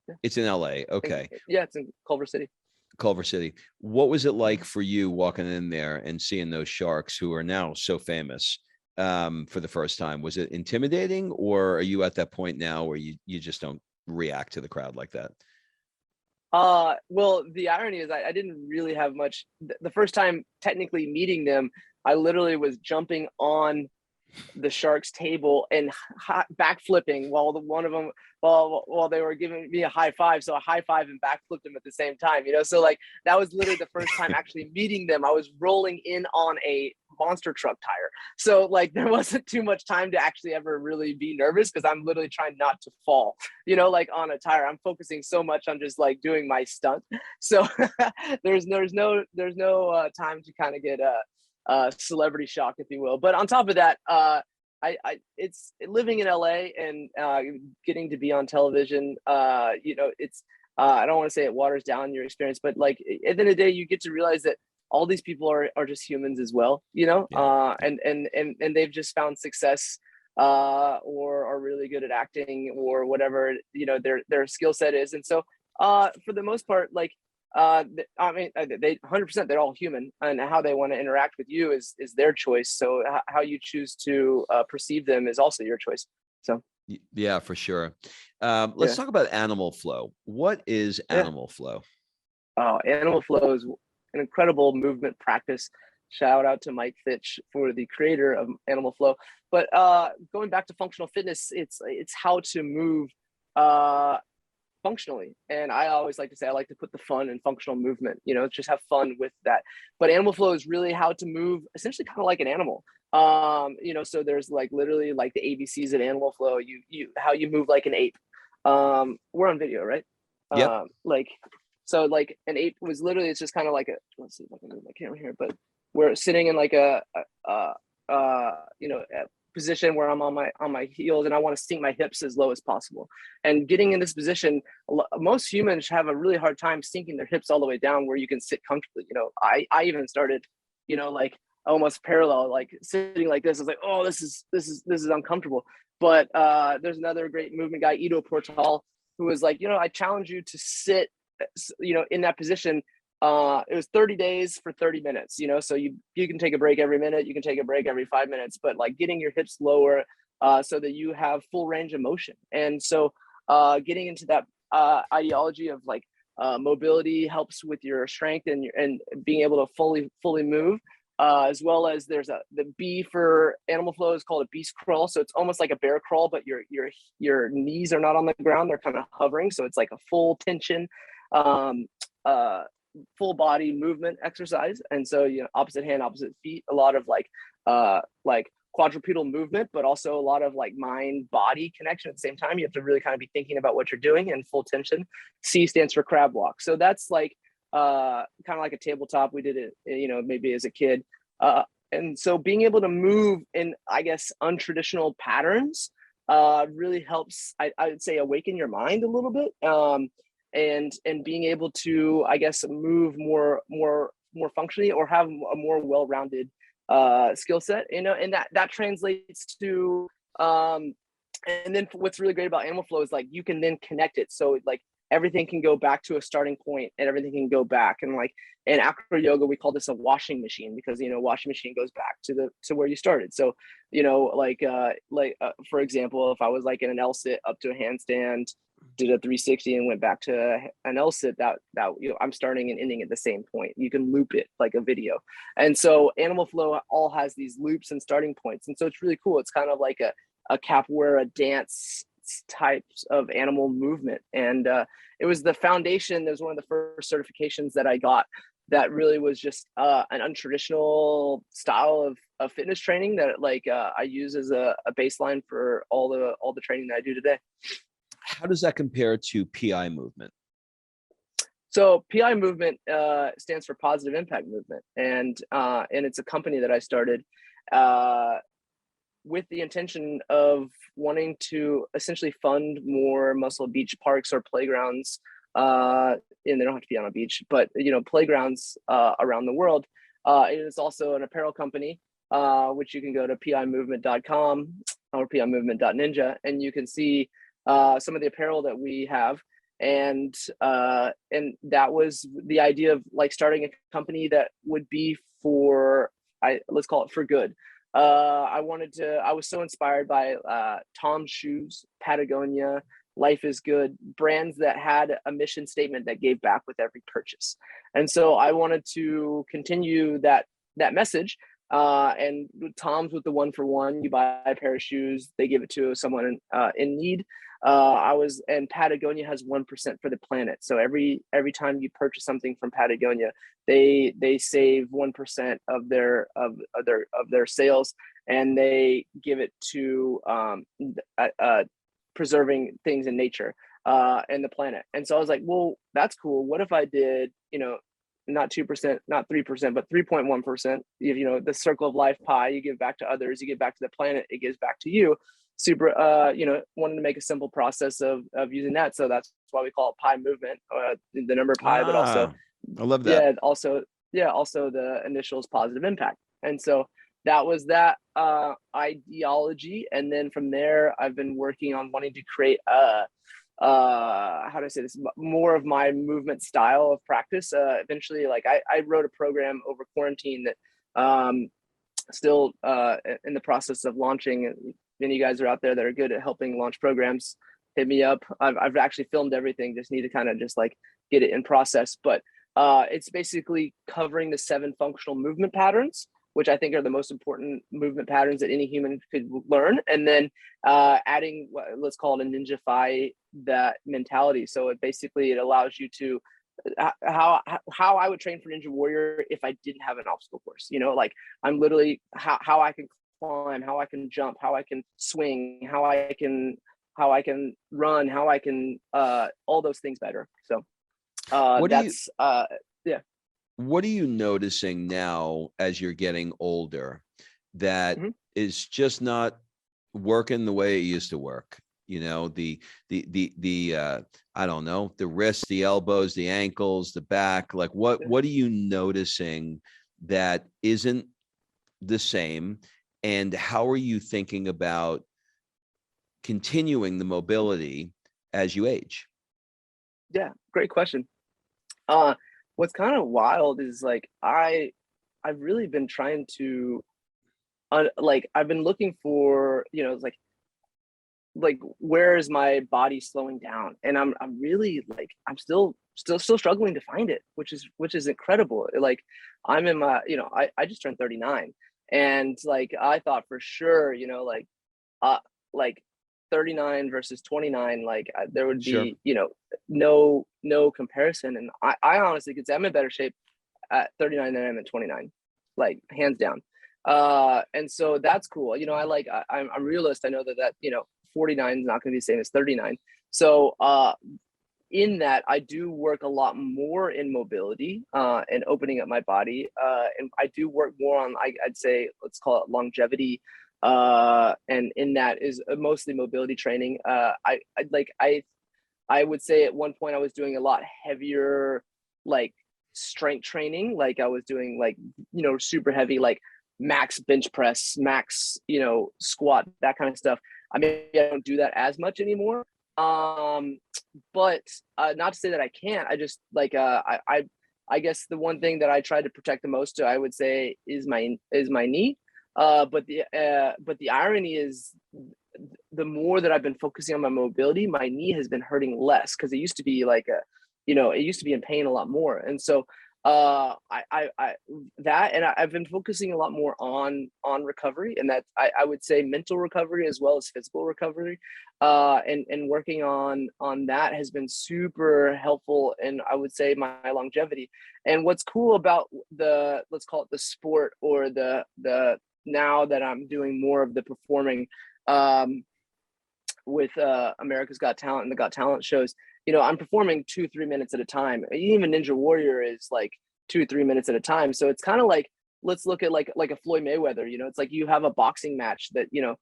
Yeah. It's in LA. Okay. Yeah, it's in Culver City. Culver City. What was it like for you walking in there and seeing those sharks who are now so famous for the first time? Was it intimidating, or are you at that point now where you just don't react to the crowd like that? Well, the irony is I didn't really have much. The first time technically meeting them, I literally was jumping on the Sharks table and backflipping while one of them while they were giving me a high five. So I high five and backflipped them at the same time, you know? So like that was literally the first time actually meeting them. I was rolling in on a monster truck tire. So like there wasn't too much time to actually ever really be nervous because I'm literally trying not to fall, you know, like on a tire. I'm focusing so much on just like doing my stunt. So there's no time to kind of get celebrity shock, if you will. But on top of that, it's living in LA and getting to be on television. You know, it's I don't want to say it waters down your experience, but like at the end of the day, you get to realize that all these people are just humans as well. You know, yeah. And they've just found success or are really good at acting or whatever, you know, their skill set is. And so for the most part, like I mean, they 100%, they're all human, and how they want to interact with you is their choice. So how you choose to perceive them is also your choice. So Yeah, for sure. Let's yeah, talk about animal flow. What is yeah. animal flow? Animal flow is an incredible movement practice. Shout out to Mike Fitch for the creator of Animal Flow. But going back to functional fitness, it's how to move functionally. And I always like to say, I like to put the fun in functional movement, just have fun with that. But animal flow is really how to move essentially kind of like an animal. So there's like literally like the ABCs of animal flow, how you move like an ape. We're on video, right? Yep. So like an ape was literally, it's just kind of like let's see if I can move my camera here, but we're sitting in like a position where I'm on my heels and I want to sink my hips as low as possible. And getting in this position, most humans have a really hard time sinking their hips all the way down where you can sit comfortably. I even started, like almost parallel, like sitting like this. I was like, oh, this is uncomfortable. But there's another great movement guy, Ido Portal, who was like, I challenge you to sit, in that position. It was 30 days for 30 minutes, so you can take a break every minute, you can take a break every 5 minutes, but like getting your hips lower so that you have full range of motion. And so getting into that ideology of like mobility helps with your strength and being able to fully move, as well as there's the B for animal flow is called a beast crawl. So it's almost like a bear crawl, but your knees are not on the ground, they're kind of hovering. So it's like a full tension, full body movement exercise. And so opposite hand, opposite feet, a lot of like quadrupedal movement, but also a lot of like mind body connection at the same time. You have to really kind of be thinking about what you're doing, and full tension. C stands for crab walk. So that's like kind of like a tabletop. We did it maybe as a kid, and so being able to move in, I guess, untraditional patterns really helps, I would say, awaken your mind a little bit, and being able to, I guess, move more functionally, or have a more well-rounded skill set, and that translates to and then what's really great about animal flow is like you can then connect it, so like everything can go back to a starting point, and everything can go back. And like in acro yoga, we call this a washing machine, because washing machine goes back to where you started. So for example, if I was like in an L sit up to a handstand, did a 360 and went back to an L sit, that I'm starting and ending at the same point. You can loop it like a video. And so animal flow all has these loops and starting points, and so it's really cool. It's kind of like a capoeira dance types of animal movement. And it was the foundation. That was one of the first certifications that I got that really was just an untraditional style of fitness training that I use as a baseline for all the training that I do today. How does that compare to PI movement? So PI movement stands for positive impact movement, and it's a company that I started with the intention of wanting to essentially fund more Muscle Beach parks or playgrounds, and they don't have to be on a beach, but playgrounds around the world. It is also an apparel company, which you can go to pimovement.com or pimovement.ninja, and you can see some of the apparel that we have. And that was the idea of like starting a company that would be for, let's call it for good. I was so inspired by Tom's Shoes, Patagonia, Life is Good, brands that had a mission statement that gave back with every purchase. And so I wanted to continue that message. And Tom's with the 1-for-1, you buy a pair of shoes, they give it to someone in need. And Patagonia has 1% for the planet. So every time you purchase something from Patagonia, they save 1% of their sales, and they give it to preserving things in nature and the planet. And so I was like, well, that's cool. What if I did, not 2%, not 3%, but 3.1%, the circle of life pie, you give back to others, you give back to the planet, it gives back to you. Super, wanted to make a simple process of using that. So that's why we call it pie movement, the number pi, but also, I love that. Also the initials positive impact. And so that was that ideology. And then from there, I've been working on wanting to create how do I say this, more of my movement style of practice. Eventually, like I wrote a program over quarantine that still in the process of launching. If any of you guys are out there that are good at helping launch programs, hit me up. I've actually filmed everything, just need to kind of just like get it in process. But it's basically covering the 7 functional movement patterns, which I think are the most important movement patterns that any human could learn. And then adding, let's call it a ninja-fy, that mentality. So it allows you to, how I would train for Ninja Warrior if I didn't have an obstacle course, like I'm literally how I can climb, how I can jump, how I can swing, how I can run, how I can all those things better. So yeah. What are you noticing now as you're getting older that is just not working the way it used to work? The I don't know, the wrists, the elbows, the ankles, the back, like what are you noticing that isn't the same? And how are you thinking about continuing the mobility as you age? Yeah, great question. What's kind of wild is like I've really been trying to I've been looking for, it's like where is my body slowing down, and I'm really like I'm still struggling to find it, which is incredible. Like I'm in my, I just turned 39, and like I thought for sure, like 39 versus 29, like there would be, no comparison. And I honestly could say I'm in better shape at 39 than I am at 29, like hands down. And so that's cool. I'm a realist. I know that 49 is not going to be the same as 39. So in that, I do work a lot more in mobility and opening up my body. And I do work more on, I'd say, let's call it longevity. And in that is mostly mobility training. I would say at one point I was doing a lot heavier, like strength training. Like I was doing like, super heavy, like max bench press, max, squat, that kind of stuff. I mean, I don't do that as much anymore. But not to say that I can't. I just like I guess the one thing that I try to protect the most, I would say, is my knee. But the irony is, the more that I've been focusing on my mobility, my knee has been hurting less, because it used to be like it used to be in pain a lot more. And so I've been focusing a lot more on recovery, and that I would say mental recovery as well as physical recovery, and working on that has been super helpful, and I would say my longevity. And what's cool about let's call it the sport, or the now that I'm doing more of the performing with America's Got Talent and the Got Talent shows, I'm performing 2-3 minutes at a time. Even Ninja Warrior is like 2-3 minutes at a time. So it's kind of like, let's look at like a Floyd Mayweather. It's like you have a boxing match that a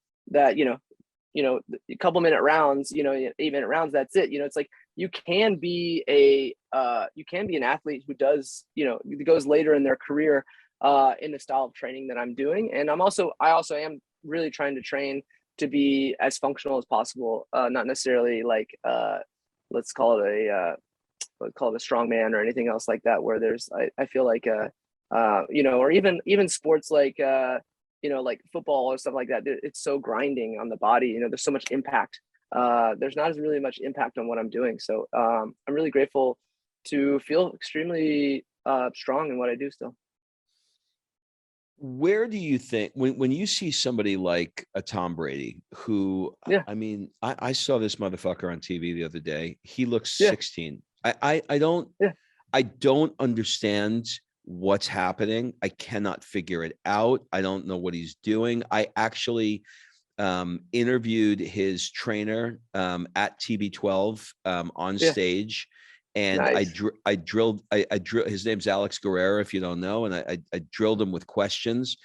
couple minute rounds, 8-minute rounds. That's it. It's like you can be an athlete who does, goes later in their career in the style of training that I'm doing. And I also am really trying to train to be as functional as possible, not necessarily like let's call it a strong man or anything else like that, where there's I feel like or even sports like like football or stuff like that, it's so grinding on the body. There's so much impact. There's not as really much impact on what I'm doing. So I'm really grateful to feel extremely strong in what I do still. Where do you think, when you see somebody like a Tom Brady, who, I mean, I saw this motherfucker on TV the other day. He looks 16. I don't understand what's happening. I cannot figure it out. I don't know what he's doing. I actually interviewed his trainer at TB12 on stage. And nice. I drilled his name's Alex Guerrero, if you don't know, and I drilled him with questions,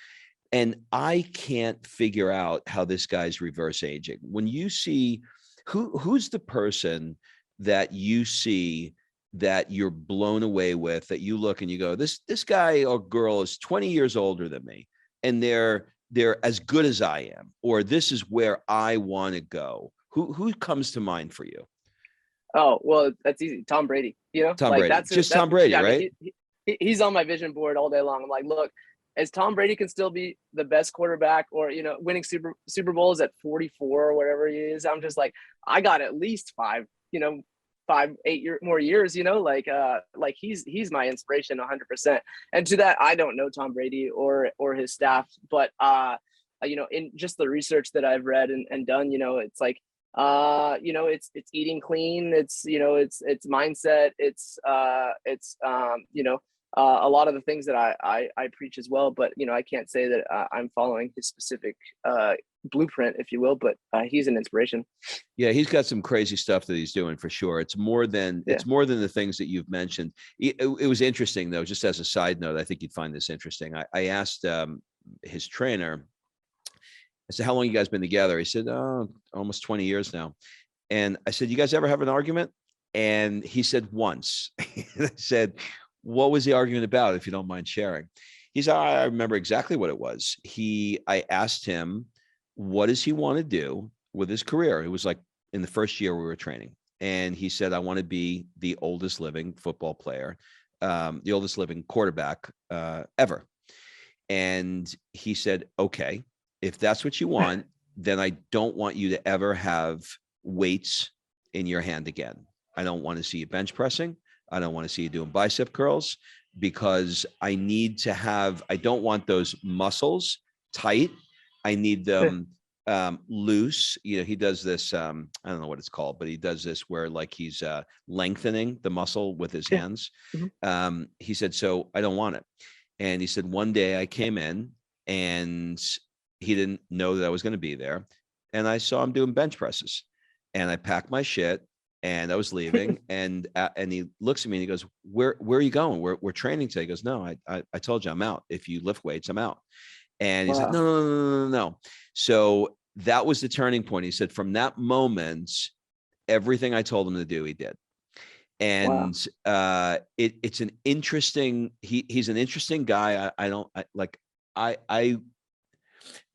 and I can't figure out how this guy's reverse aging. When you see who's the person that you see that you're blown away with, that you look and you go, this guy or girl is 20 years older than me, and they're as good as I am, or this is where I want to go. Who comes to mind for you? Oh, well, that's easy. Tom Brady, Tom like Brady, just Tom Brady, right? He's on my vision board all day long. I'm like, look, as Tom Brady can still be the best quarterback, or winning Super Bowls at 44 or whatever he is, I'm just like, I got at least 8 more years, like he's my inspiration 100%. And to that, I don't know Tom Brady or his staff, but in just the research that I've read and done, it's like it's eating clean, it's mindset, it's a lot of the things that I preach as well, but I can't say that I'm following his specific blueprint, if you will, but he's an inspiration. Yeah, he's got some crazy stuff that he's doing for sure. It's more than the things that you've mentioned. It was interesting though, just as a side note, I think you'd find this interesting. I asked his trainer, I said, how long you guys been together? He said, oh, almost 20 years now. And I said, you guys ever have an argument? And he said, once. I said, what was the argument about, if you don't mind sharing? He said, I remember exactly what it was. I asked him, what does he want to do with his career? It was like in the first year we were training. And he said, I want to be the oldest living football player, the oldest living quarterback ever. And he said, okay, if that's what you want, then I don't want you to ever have weights in your hand again. I don't want to see you bench pressing. I don't want to see you doing bicep curls, because I don't want those muscles tight. I need them loose. He does this, I don't know what it's called, but he does this where like he's lengthening the muscle with his hands. Mm-hmm. He said, so I don't want it. And he said, one day I came in and he didn't know that I was going to be there. And I saw him doing bench presses, and I packed my shit and I was leaving. and he looks at me and he goes, where are you going? We're training today. He goes, no, I told you I'm out. If you lift weights, I'm out. And he's like, no. So that was the turning point. He said, from that moment, everything I told him to do, he did. And it's an interesting, he's an interesting guy.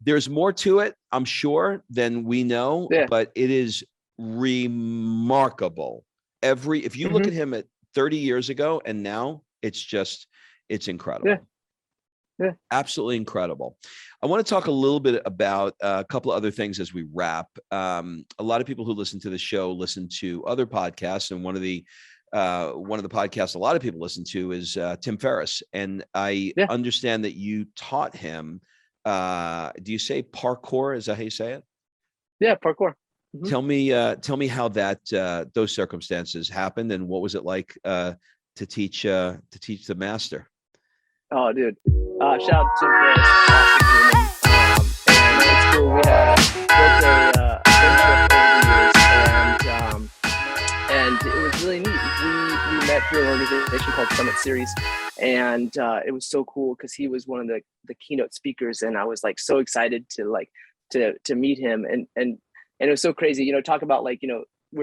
There's more to it, I'm sure, than we know, but it is remarkable. If you look at him at 30 years ago and now, it's incredible. Yeah. Absolutely incredible. I want to talk a little bit about a couple of other things as we wrap. A lot of people who listen to the show listen to other podcasts, and one of the podcasts a lot of people listen to is Tim Ferriss. And I understand that you taught him. Do you say parkour? Is that how you say it? Yeah, parkour. Mm-hmm. Tell me how those circumstances happened, and what was it like to teach the master? Oh, dude. Shout out to Tim Ferris. Awesome human. And it's cool. We had built a friendship over the years, and it was really neat. We met through an organization called Summit Series, and it was so cool because he was one of the keynote speakers, and I was like so excited to meet him, and it was so crazy. Talk about we're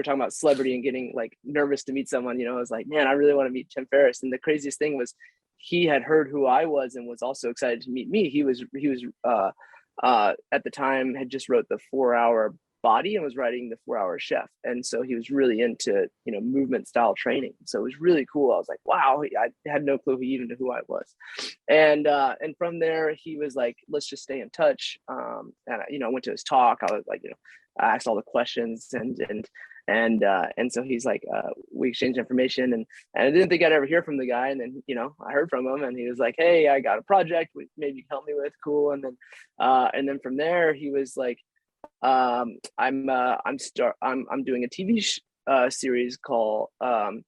talking about celebrity and getting like nervous to meet someone. I was like, man, I really want to meet Tim Ferriss. And the craziest thing was, he had heard who I was and was also excited to meet me. He was at the time had just wrote the 4-Hour Body and was writing the 4-Hour Chef. And so he was really into, movement style training. So it was really cool. I was like, wow, I had no clue he even knew who I was. And from there he was like, let's just stay in touch. And I went to his talk. I was like, I asked all the questions and so he's like, we exchanged information, and I didn't think I'd ever hear from the guy. And then, I heard from him, and he was like, hey, I got a project, maybe you can help me with. Cool. And then from there, he was like, I'm doing a TV series called the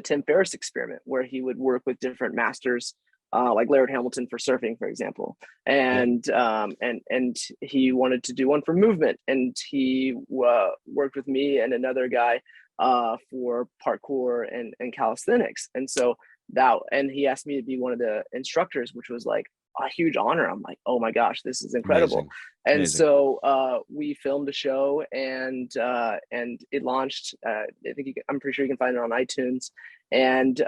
Tim Ferriss Experiment, where he would work with different masters, like Laird Hamilton for surfing, for example. And he wanted to do one for movement, and he worked with me and another guy for parkour and calisthenics. And so and he asked me to be one of the instructors, which was like a huge honor. I'm like, oh my gosh, this is incredible. Amazing. And Amazing. So we filmed a show, and it launched. I'm pretty sure you can find it on iTunes. And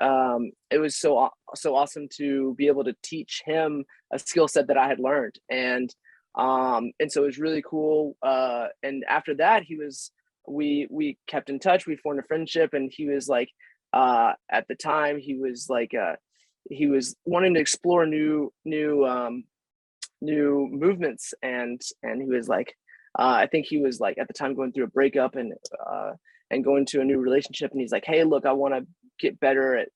it was so awesome to be able to teach him a skill set that I had learned. And so it was really cool. And after that, he was we kept in touch. We formed a friendship, and he was like, at the time, he was like, he was wanting to explore new movements, and he was like, I think he was like at the time going through a breakup and going to a new relationship, and he's like, hey, look, I want to get better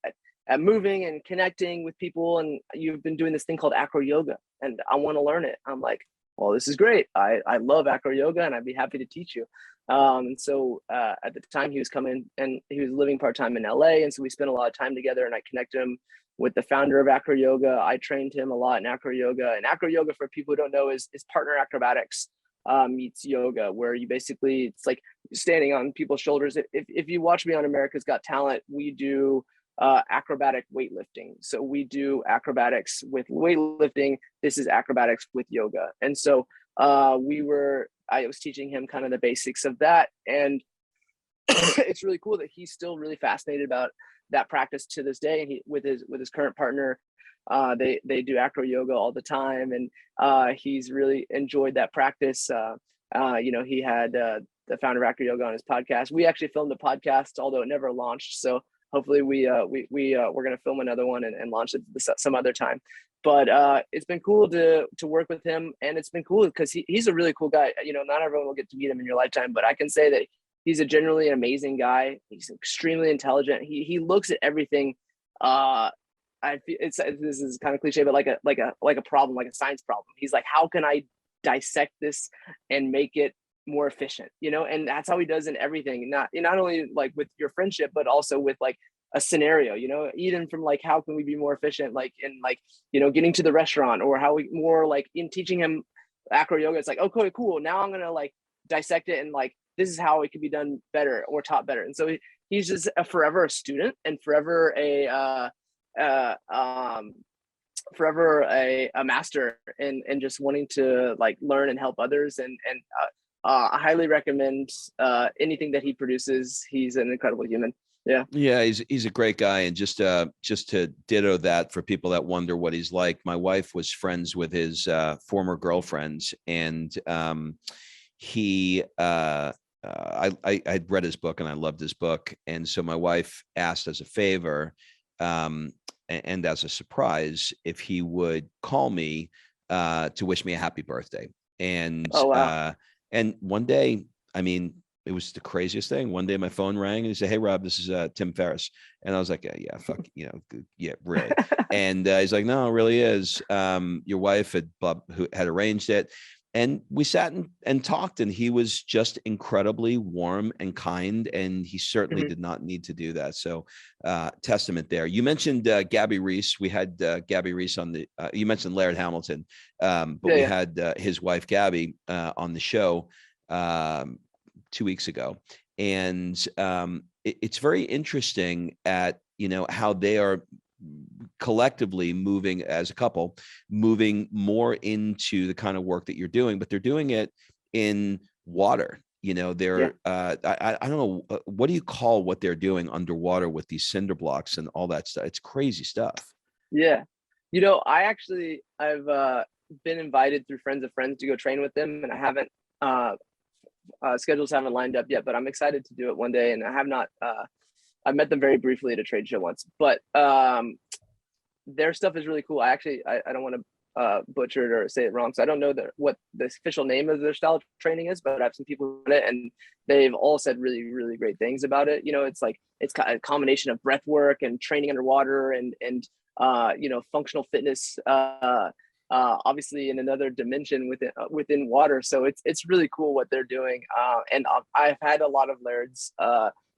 at moving and connecting with people, and you've been doing this thing called acro yoga, and I want to learn it. I'm like, well, this is great. I love acro yoga, and I'd be happy to teach you. And so at the time, he was coming, and he was living part-time in LA, and so we spent a lot of time together, and I connected him with the founder of acro yoga. I trained him a lot in acro yoga, and acro yoga, for people who don't know, is partner acrobatics meets yoga, where you basically, it's like standing on people's shoulders. If you watch me on America's Got Talent, we do acrobatic weightlifting. So we do acrobatics with weightlifting. This is acrobatics with yoga. And so I was teaching him kind of the basics of that. And it's really cool that he's still really fascinated about that practice to this day. And he, with his current partner, they do acro yoga all the time, and he's really enjoyed that practice. He had the founder of acro yoga on his podcast. We actually filmed the podcast, although it never launched. So hopefully we're going to film another one and launch it some other time. But it's been cool to work with him, and it's been cool because he's a really cool guy. Not everyone will get to meet him in your lifetime, but I can say that he's a generally amazing guy. He's extremely intelligent. He looks at everything. This is kind of cliche, but like a problem, like a science problem. He's like, how can I dissect this and make it more efficient? And that's how he does in everything. Not only like with your friendship, but also with like a scenario. Even from like, how can we be more efficient? Like in like getting to the restaurant, or how we more like in teaching him acro yoga. It's like, okay, cool. Now I'm gonna like dissect it, and like this is how it could be done better or taught better. And so he's just forever a student, and forever a master, and just wanting to like learn and help others. And I highly recommend anything that he produces. He's an incredible human. Yeah, he's a great guy. And just to ditto that for people that wonder what he's like, my wife was friends with his former girlfriends, and I'd read his book and I loved his book. And so my wife asked as a favor, and as a surprise, if he would call me to wish me a happy birthday. And Oh, wow. And one day, I mean, it was the craziest thing. One day my phone rang and he said, "Hey Rob, this is Tim Ferriss." And I was like, "Yeah, fuck, yeah, really." And he's like, "No, it really is. Your wife who had arranged it." And we sat and talked, and he was just incredibly warm and kind, and he certainly Mhm. did not need to do that. So testament there. You mentioned Gabby Reese. We had Gabby Reese on the, you mentioned Laird Hamilton, but we had his wife, Gabby, on the show 2 weeks ago. And it's very interesting at, how they are collectively moving as a couple, moving more into the kind of work that you're doing, but they're doing it in water. They're I don't know, what do you call what they're doing underwater with these cinder blocks and all that stuff? It's crazy stuff. Yeah. I've been invited through friends of friends to go train with them, and I haven't schedules haven't lined up yet, but I'm excited to do it one day. And I have not I met them very briefly at a trade show once, but their stuff is really cool. I don't want to butcher it or say it wrong, so I don't know what the official name of their style of training is, but I've seen people in it, and they've all said really, really great things about it. It's like it's a combination of breath work and training underwater, and functional fitness. Obviously in another dimension within water. So it's really cool what they're doing. And I've had a lot of Laird's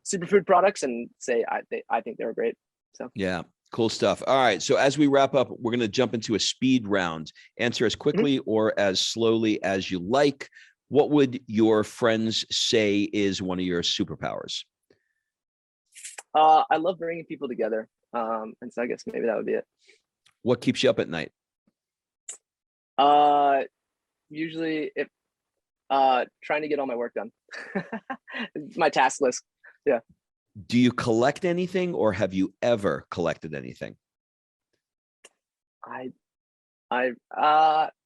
superfood products, and I think they were great. So yeah, cool stuff. All right, so as we wrap up, we're going to jump into a speed round. Answer as quickly or as slowly as you like. What would your friends say is one of your superpowers? I love bringing people together, and so I guess maybe that would be it. What keeps you up at night? Usually if trying to get all my work done. My task list. Yeah. Do you collect anything, or have you ever collected anything? I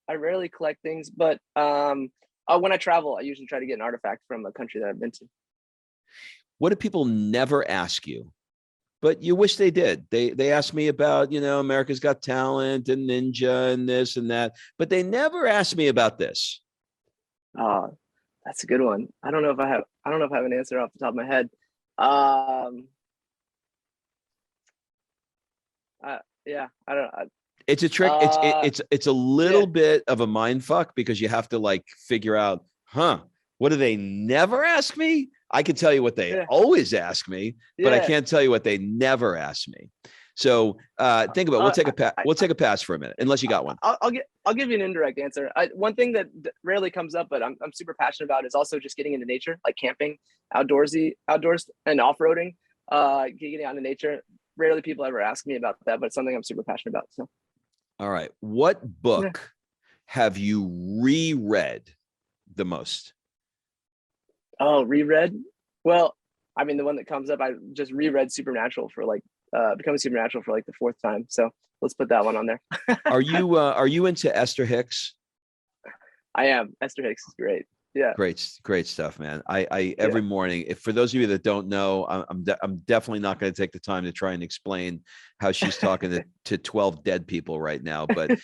rarely collect things, but when I travel, I usually try to get an artifact from a country that I've been to. What do people never ask you, but you wish they did? They ask me about, America's Got Talent and Ninja and this and that, but they never ask me about this. Oh, that's a good one. I don't know if I have an answer off the top of my head. Yeah, I don't. It's a trick. It's a little bit of a mind fuck, because you have to like figure out, what do they never ask me? I can tell you what they always ask me, but I can't tell you what they never ask me. So think about it. We'll take a pass for a minute, unless you got one. I'll give you an indirect answer. One thing that rarely comes up, but I'm super passionate about, is also just getting into nature, like camping, outdoors and off-roading, getting out in nature. Rarely people ever ask me about that, but it's something I'm super passionate about. So, all right. What book have you reread the most? Oh, reread? Well, I mean, the one that comes up, I just reread Supernatural for Becoming Supernatural for the fourth time. So let's put that one on there. Are you into Esther Hicks? I am. Esther Hicks is great. Yeah. Great stuff, man. I every morning, for those of you that don't know, I'm definitely not going to take the time to try and explain how she's talking to 12 dead people right now. But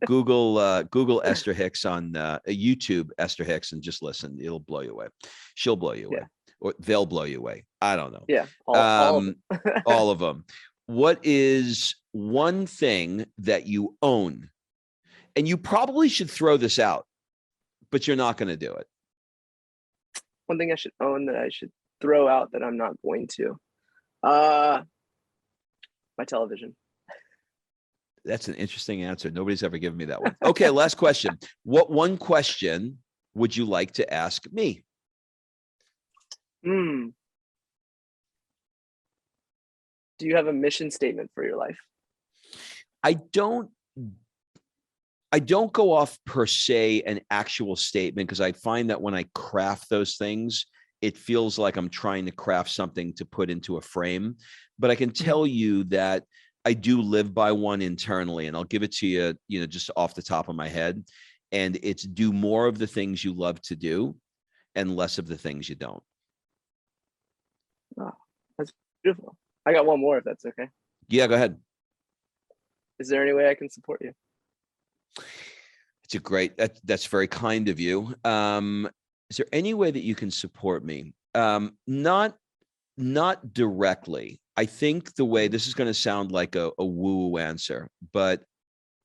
Google Esther Hicks on YouTube, Esther Hicks, and just listen. It'll blow you away. She'll blow you away, or they'll blow you away. I don't know. Yeah, all all of them. What is one thing that you own, and you probably should throw this out, but you're not going to do it? One thing I should own that I should throw out that I'm not going to. My television. That's an interesting answer. Nobody's ever given me that one. Okay, last question. What one question would you like to ask me? Do you have a mission statement for your life? I don't go off per se an actual statement, because I find that when I craft those things, it feels like I'm trying to craft something to put into a frame. But I can tell you that I do live by one internally, and I'll give it to you, just off the top of my head. And it's do more of the things you love to do and less of the things you don't. Oh, that's beautiful. I got one more, if that's okay. Yeah, go ahead. Is there any way I can support you? It's that's very kind of you. Is there any way that you can support me? Not directly. I think the way, this is going to sound like a woo-woo answer, but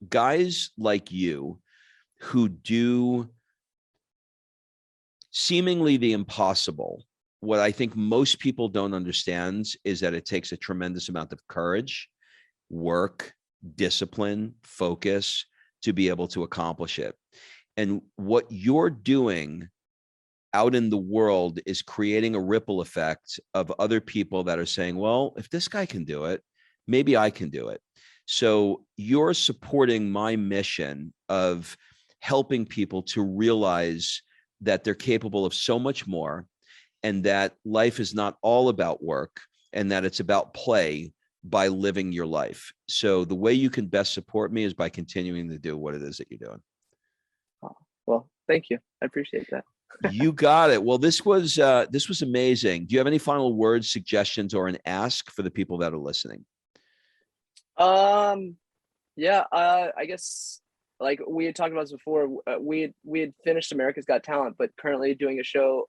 guys like you who do seemingly the impossible, what I think most people don't understand is that it takes a tremendous amount of courage, work, discipline, focus to be able to accomplish it. And what you're doing out in the world is creating a ripple effect of other people that are saying, well, if this guy can do it, maybe I can do it. So you're supporting my mission of helping people to realize that they're capable of so much more, and that life is not all about work, and that it's about play by living your life. So the way you can best support me is by continuing to do what it is that you're doing. Oh, well, thank you. I appreciate that. You got it. Well, this was amazing. Do you have any final words, suggestions, or an ask for the people that are listening? Yeah, I guess, like we had talked about this before, we had finished America's Got Talent, but currently doing a show.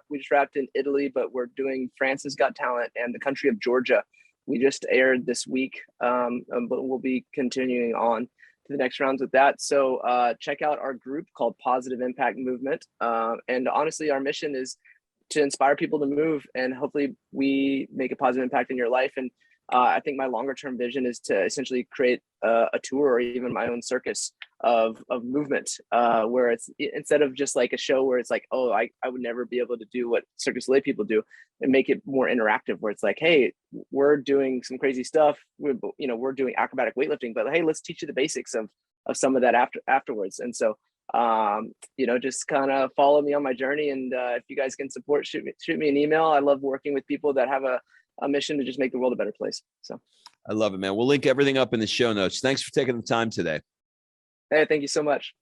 We just wrapped in Italy, but we're doing France's Got Talent and the country of Georgia. We just aired this week, but we'll be continuing on to the next rounds with that. So check out our group called Positive Impact Movement. And honestly, our mission is to inspire people to move, and hopefully we make a positive impact in your life. And I think my longer term vision is to essentially create a tour, or even my own circus of movement, where it's, instead of just like a show where it's like, oh, I would never be able to do what Circus Lay people do, and make it more interactive, where it's like, hey, we're doing some crazy stuff. We're doing acrobatic weightlifting, but hey, let's teach you the basics of some of that afterwards. And so, just kind of follow me on my journey. And if you guys can support, shoot me an email. I love working with people that have a mission to just make the world a better place. So I love it, man. We'll link everything up in the show notes. Thanks for taking the time today. Hey, thank you so much.